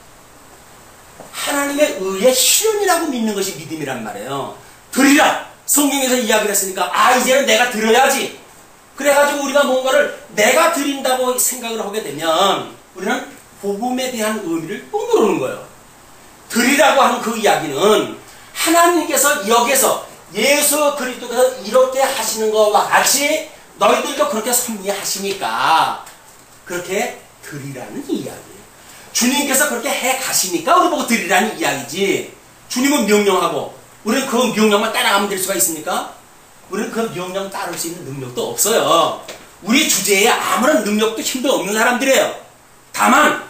하나님의 의의 실현이라고 믿는 것이 믿음이란 말이에요. 드리라. 성경에서 이야기를 했으니까 이제는 내가 드려야지. 그래가지고 우리가 뭔가를 내가 드린다고 생각을 하게 되면 우리는 복음에 대한 의미를 또 모르는 거예요. 드리라고 하는 그 이야기는 하나님께서 여기에서 예수 그리스도께서 이렇게 하시는 것과 같이 너희들도 그렇게 섭리하시니까 그렇게 드리라는 이야기예요. 주님께서 그렇게 해 가시니까 우리 보고 드리라는 이야기지. 주님은 명령하고 우리는 그 명령만 따라가면 될 수가 있습니까? 우리는 그 명령 따를 수 있는 능력도 없어요. 우리 주제에 아무런 능력도 힘도 없는 사람들이에요. 다만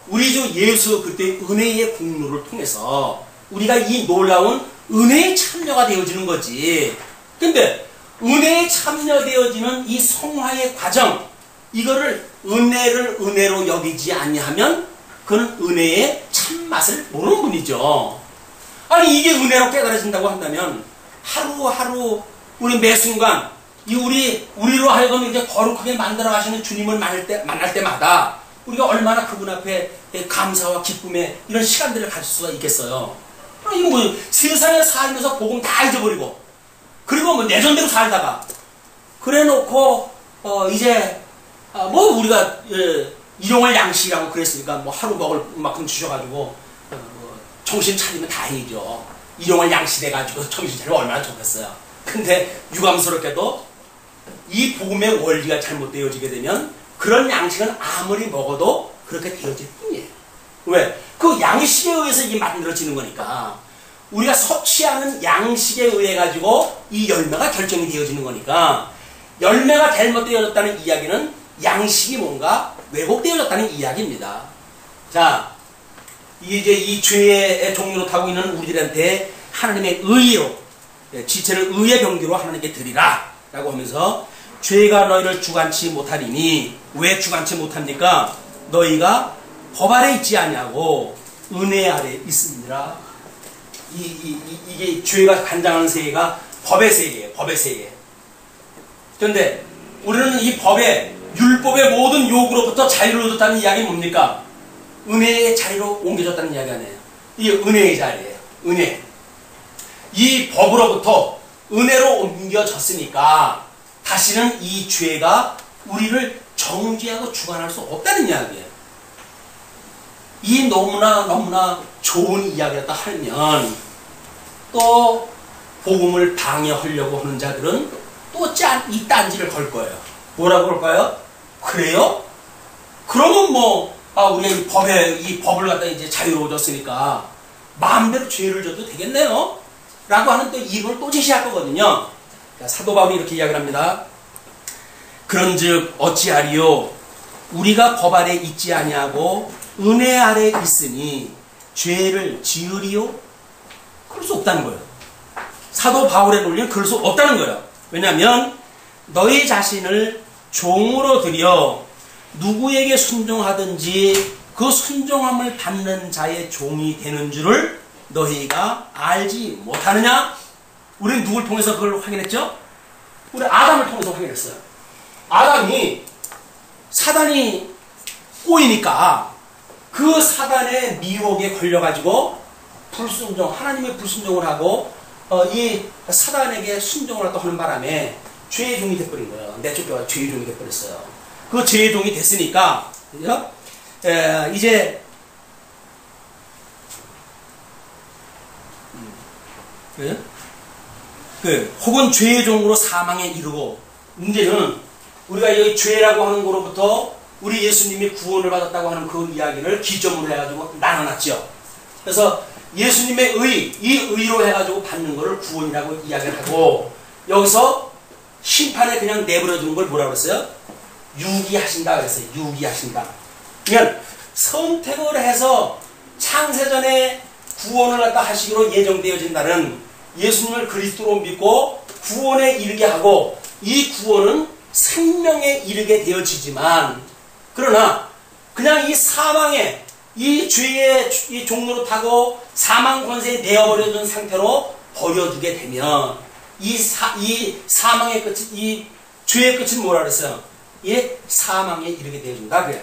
우리 주 예수 그때의 은혜의 공로를 통해서 우리가 이 놀라운 은혜에 참여가 되어지는 거지. 근데 은혜에 참여되어지는 이 성화의 과정, 이거를 은혜를 은혜로 여기지 아니하면 그는 은혜의 참맛을 모르는 분이죠. 아니 이게 은혜로 깨달아진다고 한다면 하루하루 우리 매 순간 이 우리로 하여금 이렇게 거룩하게 만들어 가시는 주님을 만날 때마다 우리가 얼마나 그분 앞에 감사와 기쁨의 이런 시간들을 가질 수가 있겠어요. 이거 뭐 세상에 살면서 복음 다 잊어버리고 그리고 뭐 내전대로 살다가 그래놓고 이제 뭐 우리가 일용할 양식이라고 그랬으니까 뭐 하루 먹을 만큼 주셔가지고 정신 차리면 다행이죠. 일용할 양식 돼가지고 정신 차리면 얼마나 좋겠어요. 근데 유감스럽게도 이 복음의 원리가 잘못되어지게 되면 그런 양식은 아무리 먹어도 그렇게 되어질 뿐이에요. 왜? 그 양식에 의해서 이게 만들어지는 거니까. 우리가 섭취하는 양식에 의해 가지고 이 열매가 결정이 되어지는 거니까 열매가 잘못되어졌다는 이야기는 양식이 뭔가 왜곡되어졌다는 이야기입니다. 자, 이제 이 죄의 종로로 타고 있는 우리들한테 하나님의 의로 지체를 의의 병기로 하나님께 드리라 라고 하면서 죄가 너희를 주관치 못하리니 왜 주관치 못합니까? 너희가 법 아래 있지 아니하고 은혜 아래 있습니다. 이게 죄가 간장하는 세계가 법의 세계예요. 법의 세계. 그런데 우리는 이 법의 율법의 모든 요구로부터 자유를 얻었다는 이야기는 뭡니까? 은혜의 자리로 옮겨졌다는 이야기 아니에요. 이게 은혜의 자리예요. 은혜. 이 법으로부터 은혜로 옮겨졌으니까 다시는 이 죄가 우리를 정죄하고 주관할 수 없다는 이야기예요. 이 너무나 좋은 이야기였다 하면 또 복음을 방해하려고 하는 자들은 또 이 딴지를 걸 거예요. 뭐라고 할까요? 그래요? 그러면 뭐 우리가 이 법을 갖다 이제 자유로워졌으니까 마음대로 죄를 져도 되겠네요? 라고 하는 또 이론을 또 제시할 거거든요. 사도 바울이 이렇게 이야기를 합니다. 그런즉 어찌하리요? 우리가 법 아래 있지 아니하고 은혜 아래 있으니 죄를 지으리요? 그럴 수 없다는 거예요. 사도 바울의 논리는 그럴 수 없다는 거예요. 왜냐하면 너희 자신을 종으로 들여 누구에게 순종하든지 그 순종함을 받는 자의 종이 되는 줄을 너희가 알지 못하느냐? 우리는 누굴 통해서 그걸 확인했죠? 우리 아담을 통해서 확인했어요. 아담이 사단이 꼬이니까 그 사단의 미혹에 걸려가지고 하나님의 불순종을 하고 이 사단에게 순종을 또 하는 바람에 죄의 종이 돼버린 거예요. 내쫓겨가 죄의 종이 돼버렸어요. 그 죄의 종이 됐으니까 이제 혹은 죄의 종으로 사망에 이르고 문제는 우리가 이 죄라고 하는 거로부터 우리 예수님이 구원을 받았다고 하는 그 이야기를 기점으로 해가지고 나눠놨죠. 그래서 예수님의 이 의로 해가지고 받는 거를 구원이라고 이야기를 하고 여기서 심판에 그냥 내버려 두는 걸 뭐라고 그랬어요? 유기하신다 그랬어요. 유기하신다. 그러니까 선택을 해서 창세전에 구원을 갖다 하시기로 예정되어진다는 예수님을 그리스도로 믿고 구원에 이르게 하고 이 구원은 생명에 이르게 되어지지만 그러나 그냥 이 사망에 이 죄의 이 종로로 타고 사망 권세에 내어버려진 상태로 버려두게 되면 이 사망의 끝이 이 죄의 끝은 뭐라 그랬어요? 예, 사망에 이르게 되어진다. 그래요.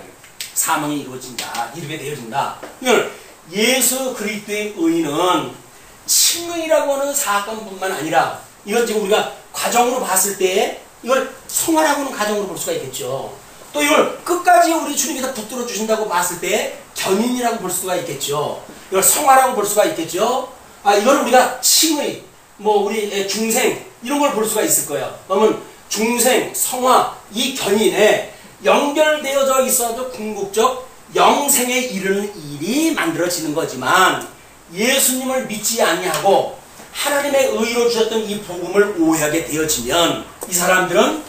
사망이 이루어진다. 이르게 되어진다. 이걸 예수 그리스도의 의는 칭의라고 하는 사건뿐만 아니라 이건 지금 우리가 과정으로 봤을 때 이걸 성화라고 하는 과정으로 볼 수가 있겠죠. 또 이걸 끝까지 우리 주님께서 붙들어 주신다고 봤을 때 견인이라고 볼 수가 있겠죠. 이걸 성화라고 볼 수가 있겠죠. 이걸 우리가 칭의, 우리 중생 이런 걸 볼 수가 있을 거예요. 그러면 중생, 성화, 이 견인에 연결되어져 있어도 궁극적 영생에 이르는 일이 만들어지는 거지만 예수님을 믿지 아니하고 하나님의 의로 주셨던 이 복음을 오해하게 되어지면 이 사람들은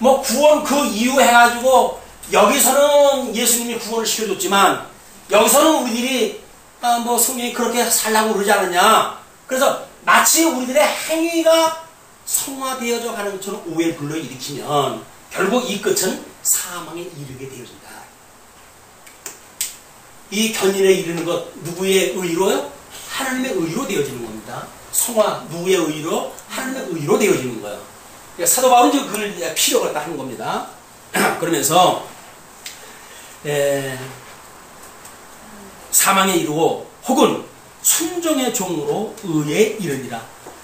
구원 그 이후 해가지고 여기서는 예수님이 구원을 시켜줬지만 여기서는 우리들이 성경이 그렇게 살라고 그러지 않느냐. 그래서 마치 우리들의 행위가 성화되어져 가는 것처럼 오해를 불러일으키면 결국 이 끝은 사망에 이르게 되어진다. 이 견인에 이르는 것 누구의 의로요? 하나님의 의로 되어지는 겁니다. 성화 누구의 의로? 하나님의 의로 되어지는 거예요. 그러니까 사도 바울은 그걸 필요가 있다 하는 겁니다. 그러면서 사망에 이르고 혹은 순종의 종으로 의에 이르니라.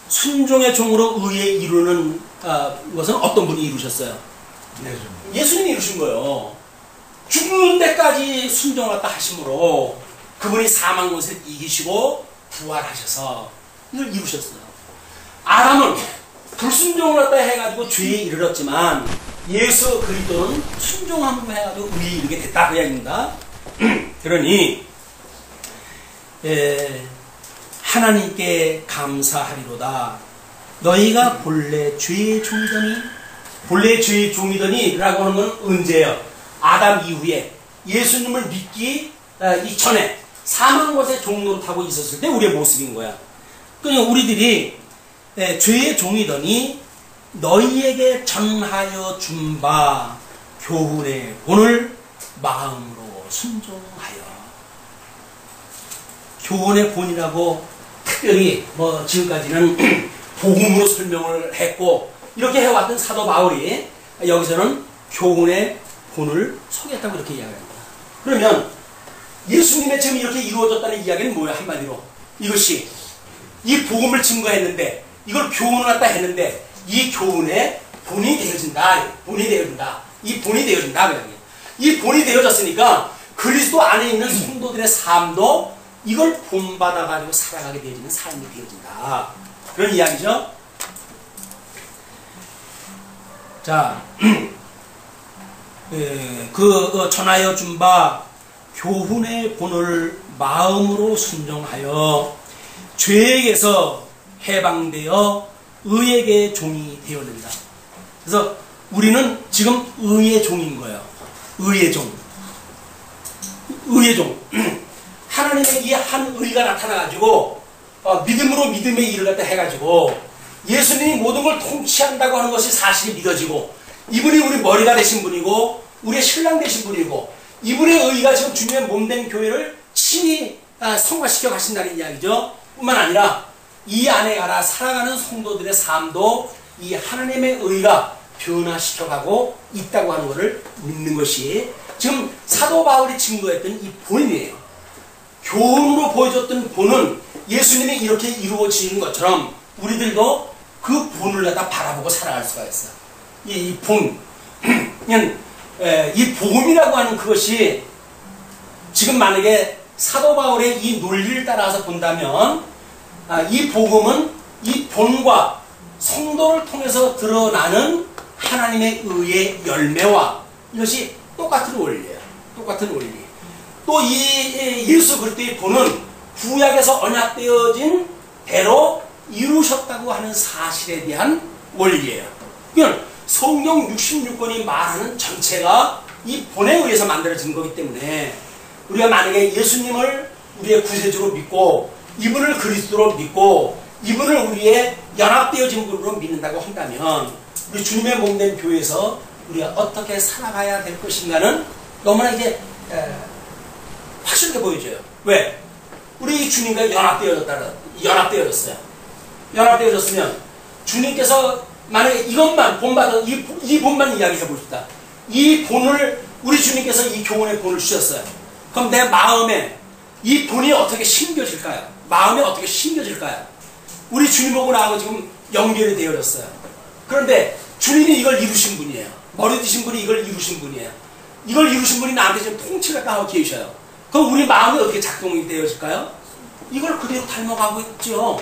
순종의 종으로 의에 이루는 것은 어떤 분이 이루셨어요? 예수님이 이루신 거예요. 죽는 데까지 순종하다 하심으로 그분이 사망 것을 이기시고 부활하셔서 이걸 이루셨어요. 아담은 불순종을 갖다 해가지고 죄에 이르렀지만 예수 그리스도는 순종함으로 해가지고 의에 이르게 됐다 그 이야기입니다. 그러니 하나님께 감사하리로다. 너희가 본래 죄의 종이더니 라고 하는 건 언제예요? 아담 이후에 예수님을 믿기 이전에 사망 것의 종로를 타고 있었을 때 우리의 모습인 거야. 그러니까 우리들이 죄의 종이더니 너희에게 전하여 준 바 교훈의 본을 마음으로 순종하여. 교훈의 본이라고 특별히 지금까지는 복음으로 설명을 했고 이렇게 해왔던 사도 바울이 여기서는 교훈의 본을 소개했다고 이렇게 이야기합니다. 그러면 예수님의 지금 이렇게 이루어졌다는 이야기는 뭐예요? 한마디로 이것이 이 복음을 증거했는데 이걸 교훈을 갖다 했는데 이 교훈의 본이 되어진다. 이 본이 되어진다. 이 본이 되어졌으니까 그리스도 안에 있는 성도들의 삶도 이걸 본받아가지고 살아가게 되어지는 삶이 되어진다. 그런 이야기죠. 자, 전하여 준 바 교훈의 본을 마음으로 순종하여 죄에게서 해방되어 의에게 종이 되어낸다. 그래서 우리는 지금 의의 종인 거예요. 의의 종. 하나님의 이 한 의가 나타나가지고 믿음으로 믿음의 일을 갖다 해가지고 예수님이 모든 걸 통치한다고 하는 것이 사실이 믿어지고 이분이 우리 머리가 되신 분이고 우리의 신랑 되신 분이고 이분의 의가 지금 주님의 몸된 교회를 친히 성화시켜 가신다는 이야기죠. 뿐만 아니라 이 안에 가라 살아가는 성도들의 삶도 이 하나님의 의가 변화시켜가고 있다고 하는 것을 믿는 것이 지금 사도 바울이 증거했던 이 본이에요. 교훈으로 보여줬던 본은 예수님이 이렇게 이루어지는 것처럼 우리들도 그 본을 갖다 바라보고 살아갈 수가 있어요. 이 본, 이 복음이라고 하는 그것이 지금 만약에 사도 바울의 이 논리를 따라서 본다면 이 복음은 이 본과 성도를 통해서 드러나는 하나님의 의의 열매와 이것이 똑같은 원리예요. 똑같은 원리. 또 이 예수 그리스도의 본은 구약에서 언약되어진 대로 이루셨다고 하는 사실에 대한 원리예요. 그러니까 성경 66권이 말하는 전체가 이 본에 의해서 만들어진 거기 때문에 우리가 만약에 예수님을 우리의 구세주로 믿고 이분을 그리스도로 믿고 이분을 우리의 연합되어진 분으로 믿는다고 한다면 우리 주님의 몸된 교회에서 우리가 어떻게 살아가야 될 것인가는 너무나 이제 확실하게 보여져요. 왜? 우리 주님과 연합되어졌어요. 연합되어졌으면 주님께서 만약에 이것만 본받아 이 본만 이야기해 봅시다. 이 본을 우리 주님께서 이 교훈의 본을 주셨어요. 그럼 내 마음에 이 본이 어떻게 심겨질까요? 마음에 어떻게 심겨질까요? 우리 주님하고 나하고 지금 연결이 되어졌어요. 그런데 주님이 이걸 이루신 분이에요. 머리 드신 분이 이걸 이루신 분이에요. 이걸 이루신 분이 나한테 지금 통치를 하고 계셔요. 그럼 우리 마음이 어떻게 작동이 되어질까요? 이걸 그대로 닮아가고 있죠.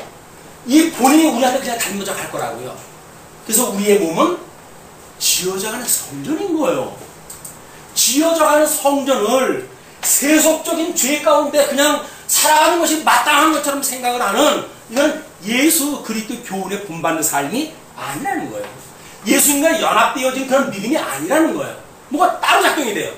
이 본인이 우리한테 그냥 닮아져 갈 거라고요. 그래서 우리의 몸은 지어져가는 성전인 거예요. 지어져가는 성전을 세속적인 죄 가운데 그냥 살아가는 것이 마땅한 것처럼 생각을 하는 이건 예수 그리스도 교훈에 본받는 삶이 아니라는 거예요. 예수님과 연합되어진 그런 믿음이 아니라는 거예요. 뭐가 따로 작동이 돼요.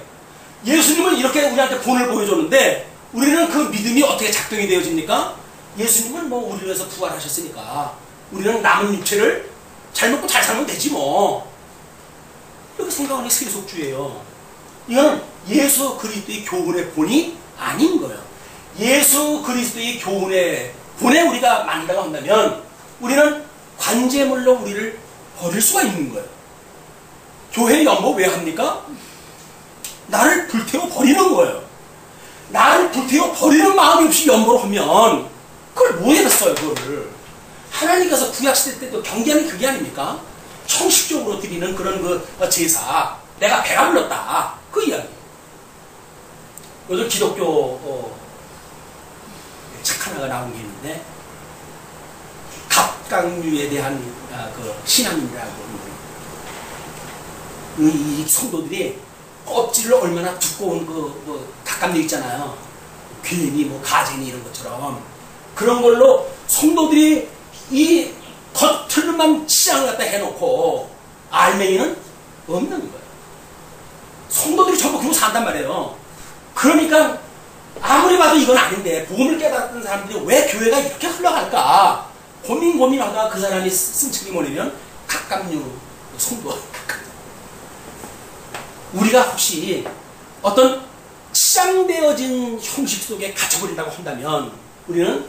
예수님은 이렇게 우리한테 본을 보여줬는데 우리는 그 믿음이 어떻게 작동이 되어집니까? 예수님은 우리를 위해서 부활하셨으니까 우리는 남은 육체를 잘 먹고 잘 살면 되지 뭐. 이렇게 생각하는 게 세속주의예요. 이건 예수 그리스도의 교훈의 본이 아닌 거예요. 예수 그리스도의 교훈의 본에 우리가 만나고 한다면 우리는 관제물로 우리를 버릴 수가 있는 거예요. 교회 연보 왜 합니까? 나를 불태워 버리는 거예요. 나를 불태워 버리는 마음이 없이 연보를 하면 그걸 뭐 해놨어요, 그거를. 하나님께서 구약시대 때도 경계하는 그게 아닙니까? 형식적으로 드리는 그런 그 제사. 내가 배가 불렀다. 그 이야기. 요즘 기독교 책 하나가 나온 게 있는데, 갑각류에 대한 그 신앙이라고 이 성도들이 껍질을 얼마나 두꺼운 갑각류 있잖아요. 괜히 뭐 가재니 이런 것처럼 그런 걸로 성도들이 이 겉을만 치장을 갖다 해놓고 알맹이는 없는 거예요. 성도들이 전부 그러고 산단 말이에요. 그러니까 아무리 봐도 이건 아닌데 복음을 깨달았던 사람들이 왜 교회가 이렇게 흘러갈까 고민하다가 그 사람이 쓴 책이 뭐냐면 갑각류 성도. 우리가 혹시 어떤 치장되어진 형식 속에 갇혀버린다고 한다면 우리는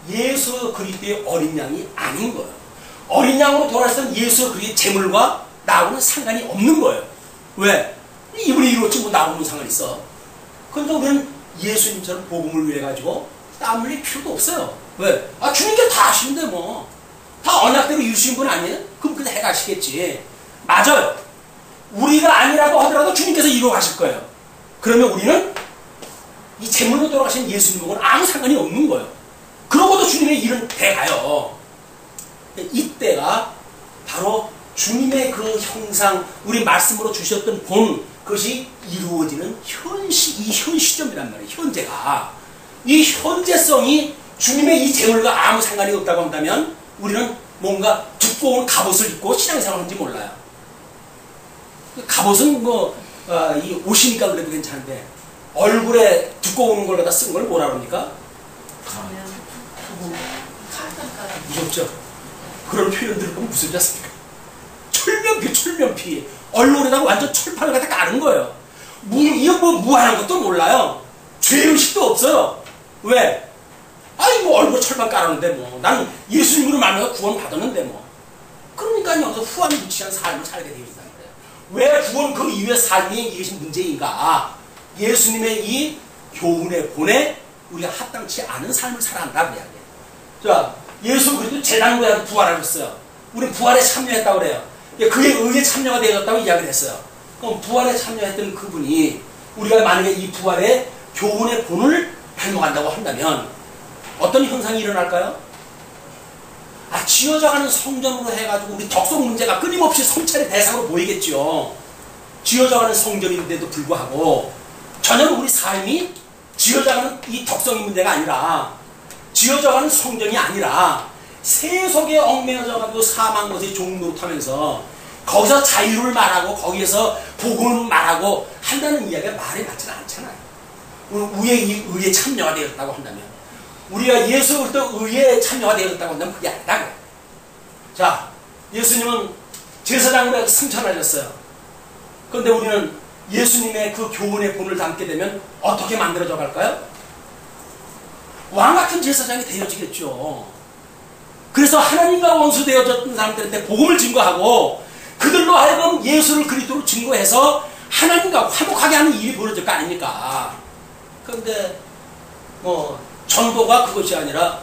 예수 그리스도의 어린 양이 아닌 거예요. 어린 양으로 돌아왔던 예수 그리스도의 제물과 나하고는 상관이 없는 거예요. 왜? 이분이 이루었지 뭐 나하고는 상관이 있어. 그러니까 우리는 예수님처럼 복음을 위해 가지고 땀 흘릴 필요도 없어요. 왜? 주님께 다 하시는데 뭐. 다 언약대로 이루신 분 아니에요? 그럼 그냥 해가시겠지. 맞아요. 우리가 아니라고 하더라도 주님께서 이루어 가실 거예요. 그러면 우리는 이 제물로 돌아가신 예수님하고는 아무 상관이 없는 거예요. 그러고도 주님의 일은 돼가요. 이때가 바로 주님의 그 형상, 우리 말씀으로 주셨던 본 그것이 이루어지는 이 현 시점이란 말이에요. 현재가. 이 현재성이 주님의 이 제물과 아무 상관이 없다고 한다면 우리는 뭔가 두꺼운 갑옷을 입고 신앙생활을 하는지 몰라요. 갑옷은 이 옷이니까 그래도 괜찮은데 얼굴에 두꺼운 걸 갖다 쓴 걸 뭐라 그럽니까? 무섭죠? 그런 표현들을 보면 무섭지 않습니까? 철면피. 얼굴에다가 완전 철판을 갖다 까는 거예요. 이거 뭐 무한한 것도 몰라요. 죄의식도 없어요. 왜? 뭐 얼굴에 철판 깔았는데 뭐. 나는 예수님으로 말미암아 구원 받았는데 뭐. 그러니까 여기서 후한 무치한 삶을 살게 되어 있다는 거예요. 왜 구원 그 이후의 삶이 이것이 문제인가? 예수님의 이 교훈의 본에 우리가 합당치 않은 삶을 살아야 한다고 이야기해요. 자, 예수 그리스도 재단부에 부활하셨어요. 우리 부활에 참여했다고 그래요. 그에 의해 참여가 되어졌다고 이야기를 했어요. 그럼 부활에 참여했던 그분이 우리가 만약에 이 부활의 교훈의 본을 발목한다고 한다면 어떤 현상이 일어날까요? 지어져가는 성전으로 해가지고 우리 덕성 문제가 끊임없이 성찰의 대상으로 보이겠죠. 지어져가는 성전인데도 불구하고 전혀 우리 삶이 지어져가는 이 덕성의 문제가 아니라 지어져가는 성전이 아니라 세속에 얽매여져가지고 사망 것의 종노릇하면서 거기서 자유를 말하고 거기에서 복음을 말하고 한다는 이야기가 말이 맞지는 않잖아요. 의에 참여가 되었다고 한다면 우리가 예수 그리스도 의에 참여가 되었다고 한다면 그게 아니다고. 자, 예수님은 제사장으로 승천하셨어요. 그런데 우리는 예수님의 그 교훈의 본을 담게 되면 어떻게 만들어져 갈까요? 왕같은 제사장이 되어지겠죠. 그래서 하나님과 원수되어졌던 사람들한테 복음을 증거하고 그들로 하여금 예수를 그리스도로 증거해서 하나님과 화목하게 하는 일이 벌어질 거 아닙니까? 그런데 전도가 그것이 아니라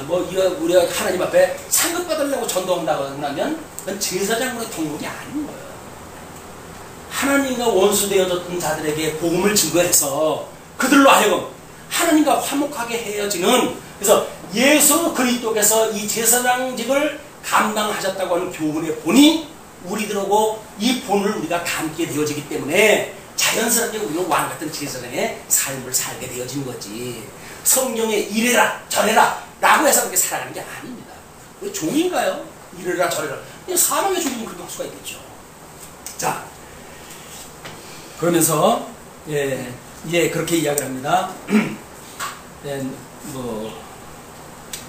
우리가 하나님 앞에 상급 받으려고 전도한다고 한다면 그건 제사장으로의 통목이 아닌 거예요. 하나님과 원수되어졌던 자들에게 복음을 증거해서 그들로 하여금 하나님과 화목하게 헤어지는, 그래서 예수 그리스도께서 이 제사장직을 감당하셨다고 하는 교훈의 본이 우리들하고 이 본을 우리가 담게 되어지기 때문에 자연스럽게 우리는 왕같은 제사장의 삶을 살게 되어진 거지. 성경에 이래라 저래라 라고 해서 그렇게 살아가는 게 아닙니다. 왜 종인가요? 이래라 저래라. 사람의 종이면 그렇게 할 수가 있겠죠. 자, 그러면서 그렇게 이야기를 합니다.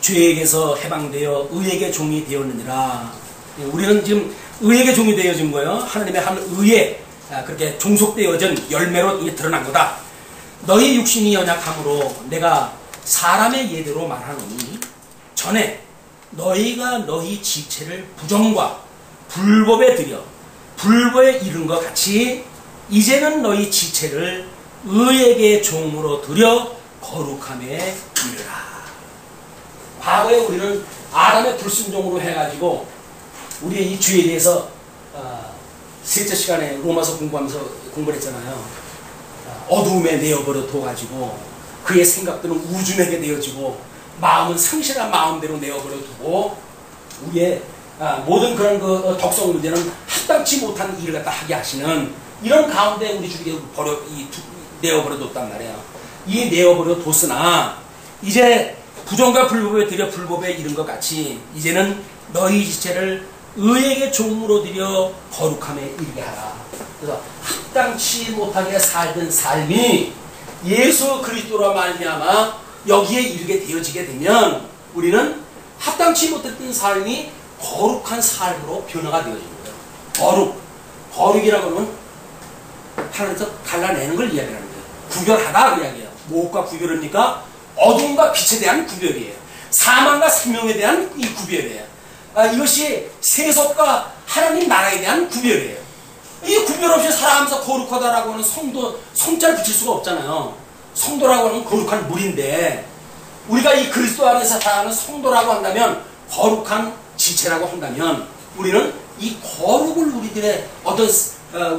죄에게서 해방되어 의에게 종이 되었느니라. 우리는 지금 의에게 종이 되어진 거예요. 하나님의 한 의에 그렇게 종속되어진 열매로 이게 드러난 거다. 너희 육신이 연약함으로 내가 사람의 예대로 말하노니 전에 너희가 너희 지체를 부정과 불법에 들여 불법에 이른 것 같이 이제는 너희 지체를 의에게 종으로 들여 거룩함에 이르라. 과거에 우리는 아담의 불순종으로 해가지고 우리의 이 죄에 대해서 셋째 시간에 로마서 공부하면서 공부를 했잖아요. 어두움에 내어버려 둬가지고 그의 생각들은 우준하게 되어지고 마음은 상실한 마음대로 내어버려 두고 우리의 모든 그런 그 덕성 문제는 합당치 못한 일을 갖다 하게 하시는 이런 가운데 우리 주위에 내어버려 뒀단 말이에요. 이 내어버려 뒀으나 이제 부정과 불법에 들여 불법에 이른 것 같이 이제는 너희 지체를 의에게 종으로 들여 거룩함에 이르게 하라. 그래서 합당치 못하게 살던 삶이 예수 그리스도로 말미암아 여기에 이르게 되어지게 되면 우리는 합당치 못했던 삶이 거룩한 삶으로 변화가 되어지는 거예요. 거룩이라고 하면 하나님께서 갈라내는 걸 이야기하는 거예요. 구별하다 그 이야기예요. 무엇과 구별입니까? 어둠과 빛에 대한 구별이에요. 사망과 생명에 대한 이 구별이에요. 이것이 세속과 하나님 나라에 대한 구별이에요. 이 구별 없이 살아가면서 거룩하다라고 하는 성자를 붙일 수가 없잖아요. 성도라고 하는 거룩한 물인데 우리가 이 그리스도 안에서 살아가는 성도라고 한다면 거룩한 지체라고 한다면 우리는 이 거룩을 우리들의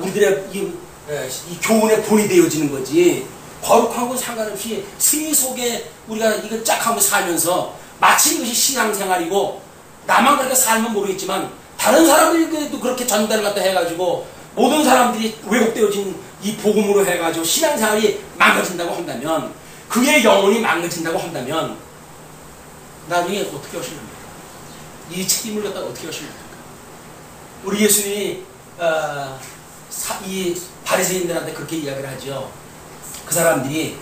우리들의 이 교훈의 본이 되어지는 거지. 거룩하고 상관없이 세속에 우리가 이거 쫙 하고 살면서 마치 이것이 신앙생활이고 나만 그렇게 살면 모르겠지만 다른 사람들도 그렇게 전달을 갖다 해가지고 모든 사람들이 왜곡되어진 이 복음으로 해가지고 신앙생활이 망가진다고 한다면 그의 영혼이 망가진다고 한다면 나중에 어떻게 하실랍니까? 이 책임을 갖다 어떻게 하실랍니까? 우리 예수님이 이 바리새인들한테 그렇게 이야기를 하죠. 그 사람들이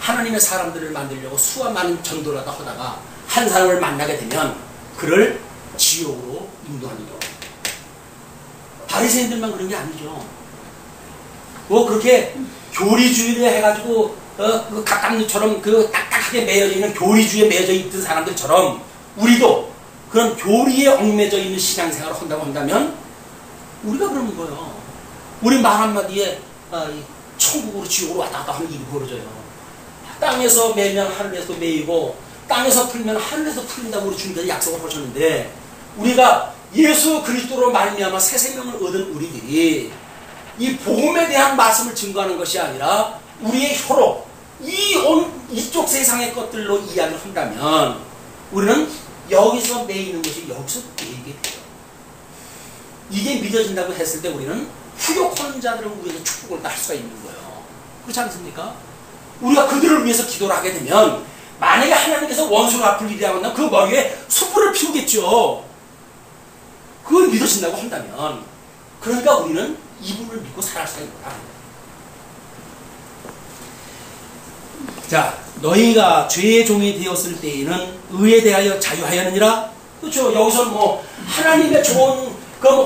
하나님의 사람들을 만들려고 수와 많은 전도를 하다가 한 사람을 만나게 되면 그를 지옥으로 인도하는 경우. 바리새인들만 그런 게 아니죠. 그렇게 교리주의를 해가지고 그 각각류처럼 그 딱딱하게 매여져 있는 교리주의에 매여져 있던 사람들처럼 우리도 그런 교리에 얽매져 있는 신앙생활을 한다고 한다면 우리가 그러는 거예요. 우리 말 한마디에 천국으로 지옥으로 왔다 갔다 하는 일이 벌어져요. 땅에서 매면 하늘에서 매이고 땅에서 풀면 하늘에서 풀린다고 우리 주님께서 약속을 하셨는데 우리가 예수 그리스도로 말미암아 새 생명을 얻은 우리들이 이 복음에 대한 말씀을 증거하는 것이 아니라 우리의 혀로 이쪽 세상의 것들로 이야기를 한다면 우리는 여기서 매이는 것이 여기서 매이게 돼요. 이게 믿어진다고 했을 때 우리는 후욕하는 자들은 우리에게 축복을 할 수가 있는 거예요. 그렇지 않습니까? 우리가 그들을 위해서 기도를 하게 되면 만약에 하나님께서 원수를 갚을 일이라고 한다면 그 머리에 숯불을 피우겠죠. 그걸 믿어진다고 한다면 그러니까 우리는 이분을 믿고 살아갈 수가 있는 거다. 자, 너희가 죄의 종이 되었을 때에는 의에 대하여 자유하였느니라. 그렇죠. 여기서는 뭐 하나님의 좋은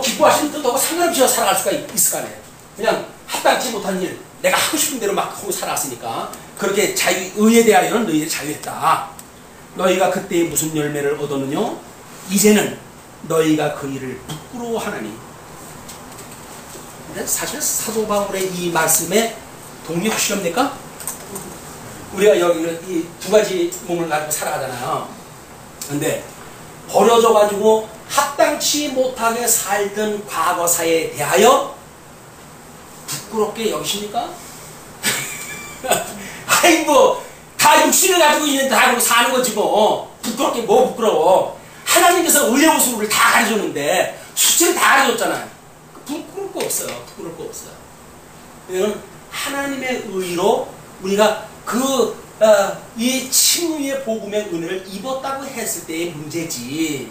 기뻐하시는 뜻하고 상관없이 살아갈 수가 있을 거 아니에요. 그냥 합당치 못한 일 내가 하고 싶은 대로 막 하고 살았으니까 그렇게 의에 대하여는 너희의 자유했다. 너희가 그때 무슨 열매를 얻었느냐? 이제는 너희가 그 일을 부끄러워하나니. 근데 사실 사도 바울의 이 말씀에 동의하시렵니까? 우리가 여기 이 두 가지 몸을 가지고 살아가잖아요. 근데 버려져가지고 합당치 못하게 살던 과거사에 대하여 부끄럽게 여기십니까? 아이고 다 육신을 가지고 있는 다 사는 거지 뭐. 부끄럽게 뭐 부끄러워. 하나님께서 의의 모습을 우리를 다 가르쳐줬는데 수치를 다 가르쳐줬잖아요. 부끄러울 거 없어요. 부끄러울 거 없어요. 이건 하나님의 의로 우리가 이 칭의의 복음의 은혜를 입었다고 했을 때의 문제지.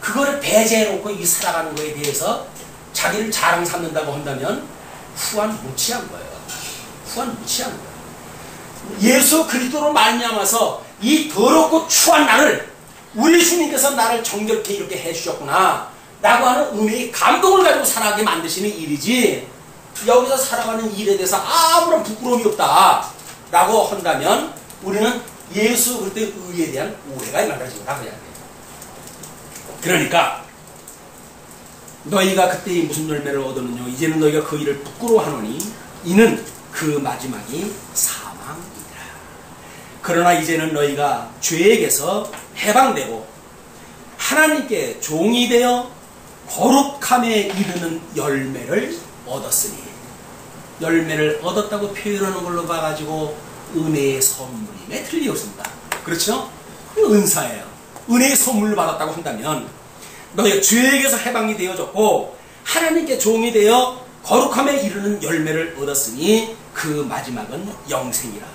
그거를 배제해놓고 이 살아가는 거에 대해서 자기를 자랑 삼는다고 한다면 후한 무치한 거예요. 후한 무치한 거예요. 예수 그리스도로 말미암아서 이 더럽고 추한 나를 우리 주님께서 나를 정결케 이렇게 해주셨구나 라고 하는 은혜의 감동을 가지고 살아가게 만드시는 일이지 여기서 살아가는 일에 대해서 아무런 부끄러움이 없다 라고 한다면 우리는 예수 그리스도의 의에 대한 오해가 만들어진다고 해야 돼요. 그러니까 너희가 그때 무슨 열매를 얻었느냐? 이제는 너희가 그 일을 부끄러워하노니 이는 그 마지막이 사망이라. 그러나 이제는 너희가 죄에게서 해방되고 하나님께 종이 되어 거룩함에 이르는 열매를 얻었으니, 열매를 얻었다고 표현하는 걸로 봐가지고 은혜의 선물임에 틀리 없습니다. 그렇죠? 은사예요. 은혜의 선물을 받았다고 한다면 너희가 죄에게서 해방이 되어졌고 하나님께 종이 되어 거룩함에 이르는 열매를 얻었으니 그 마지막은 영생이라.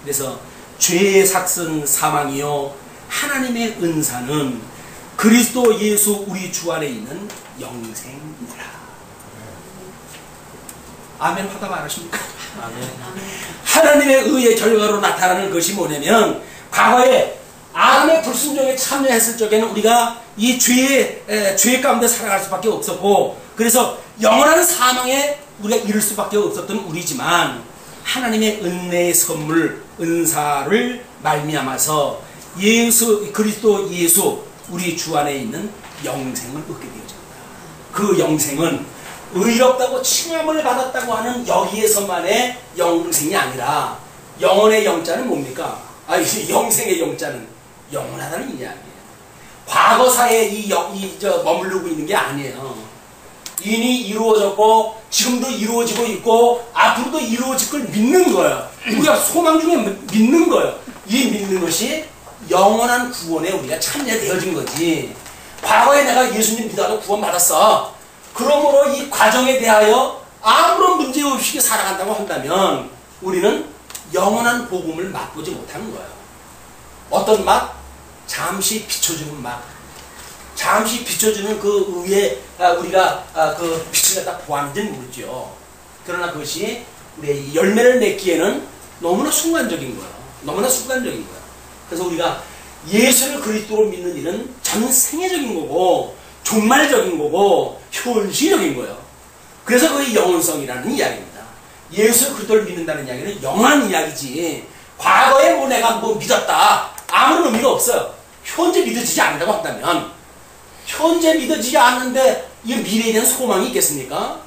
그래서 죄의 삭은 사망이요 하나님의 은사는 그리스도 예수 우리 주 안에 있는 영생이라. 아멘 화답 안 하십니까? 아멘. 하나님의 의의 결과로 나타나는 것이 뭐냐면, 과거에 아담의 불순종에 참여했을 적에는 우리가 이 죄 가운데 살아갈 수밖에 없었고, 그래서 영원한 사망에 우리가 이를 수밖에 없었던 우리지만, 하나님의 은혜의 선물, 은사를 말미암아서 그리스도 예수 우리 주 안에 있는 영생을 얻게 되어집니다. 그 영생은 의롭다고 칭함을 받았다고 하는 여기에서만의 영생이 아니라, 영원의 영자는 뭡니까? 영생의 영자는 영원하다는 이야기예요. 과거사에 머무르고 있는 게 아니에요. 이미 이루어졌고 지금도 이루어지고 있고 앞으로도 이루어질 걸 믿는 거예요. 우리가 소망 중에 믿는 거예요. 이 믿는 것이 영원한 구원에 우리가 참여되어진 거지. 과거에 내가 예수님 믿어도 구원받았어. 그러므로 이 과정에 대하여 아무런 문제 없이 살아간다고 한다면 우리는 영원한 복음을 맛보지 못하는 거예요. 어떤 맛? 잠시 비춰주는 맛. 잠시 비춰주는 그 위에 우리가 그 빛을 갖다 보았는지는 모르죠. 그러나 그것이 우리의 열매를 맺기에는 너무나 순간적인 거예요. 너무나 순간적인 거예요. 그래서 우리가 예수를 그리스도로 믿는 일은 전생애적인 거고 종말적인 거고 현실적인 거예요. 그래서 그게 영원성이라는 이야기입니다. 예수 그리스도를 믿는다는 이야기는 영원한 이야기지, 과거에 내가 믿었다 아무런 의미가 없어요. 현재 믿어지지 않는다고 한다면, 현재 믿어지지 않는데 이 미래에 대한 소망이 있겠습니까?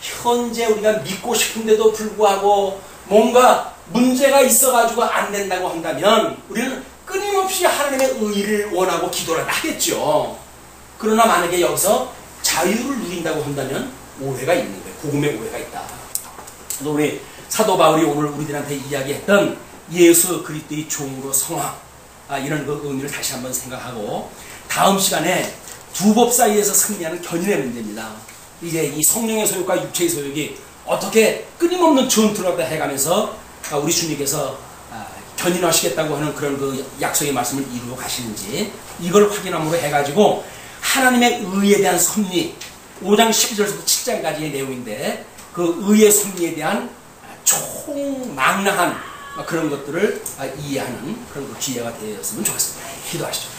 현재 우리가 믿고 싶은데도 불구하고 뭔가 문제가 있어가지고 안 된다고 한다면 우리는 끊임없이 하나님의 의를 원하고 기도를 하겠죠. 그러나 만약에 여기서 자유를 누린다고 한다면 오해가 있는 거예요. 복음에 오해가 있다. 또 우리 사도 바울이 오늘 우리들한테 이야기했던 예수 그리스도의 종으로 성화, 이런 그 의미를 다시 한번 생각하고, 다음 시간에 두 법 사이에서 승리하는 견인의 문제입니다. 이제 이 성령의 소욕과 육체의 소욕이 어떻게 끊임없는 전투를 해가면서 우리 주님께서 견인하시겠다고 하는 그런 그 약속의 말씀을 이루어 가시는지, 이걸 확인함으로 해가지고 하나님의 의에 대한 섭리, 5장 12절부터 7장까지의 내용인데 그 의의 섭리에 대한 총망라한 그런 것들을 이해하는 그런 기회가 되었으면 좋겠습니다. 기도하시죠.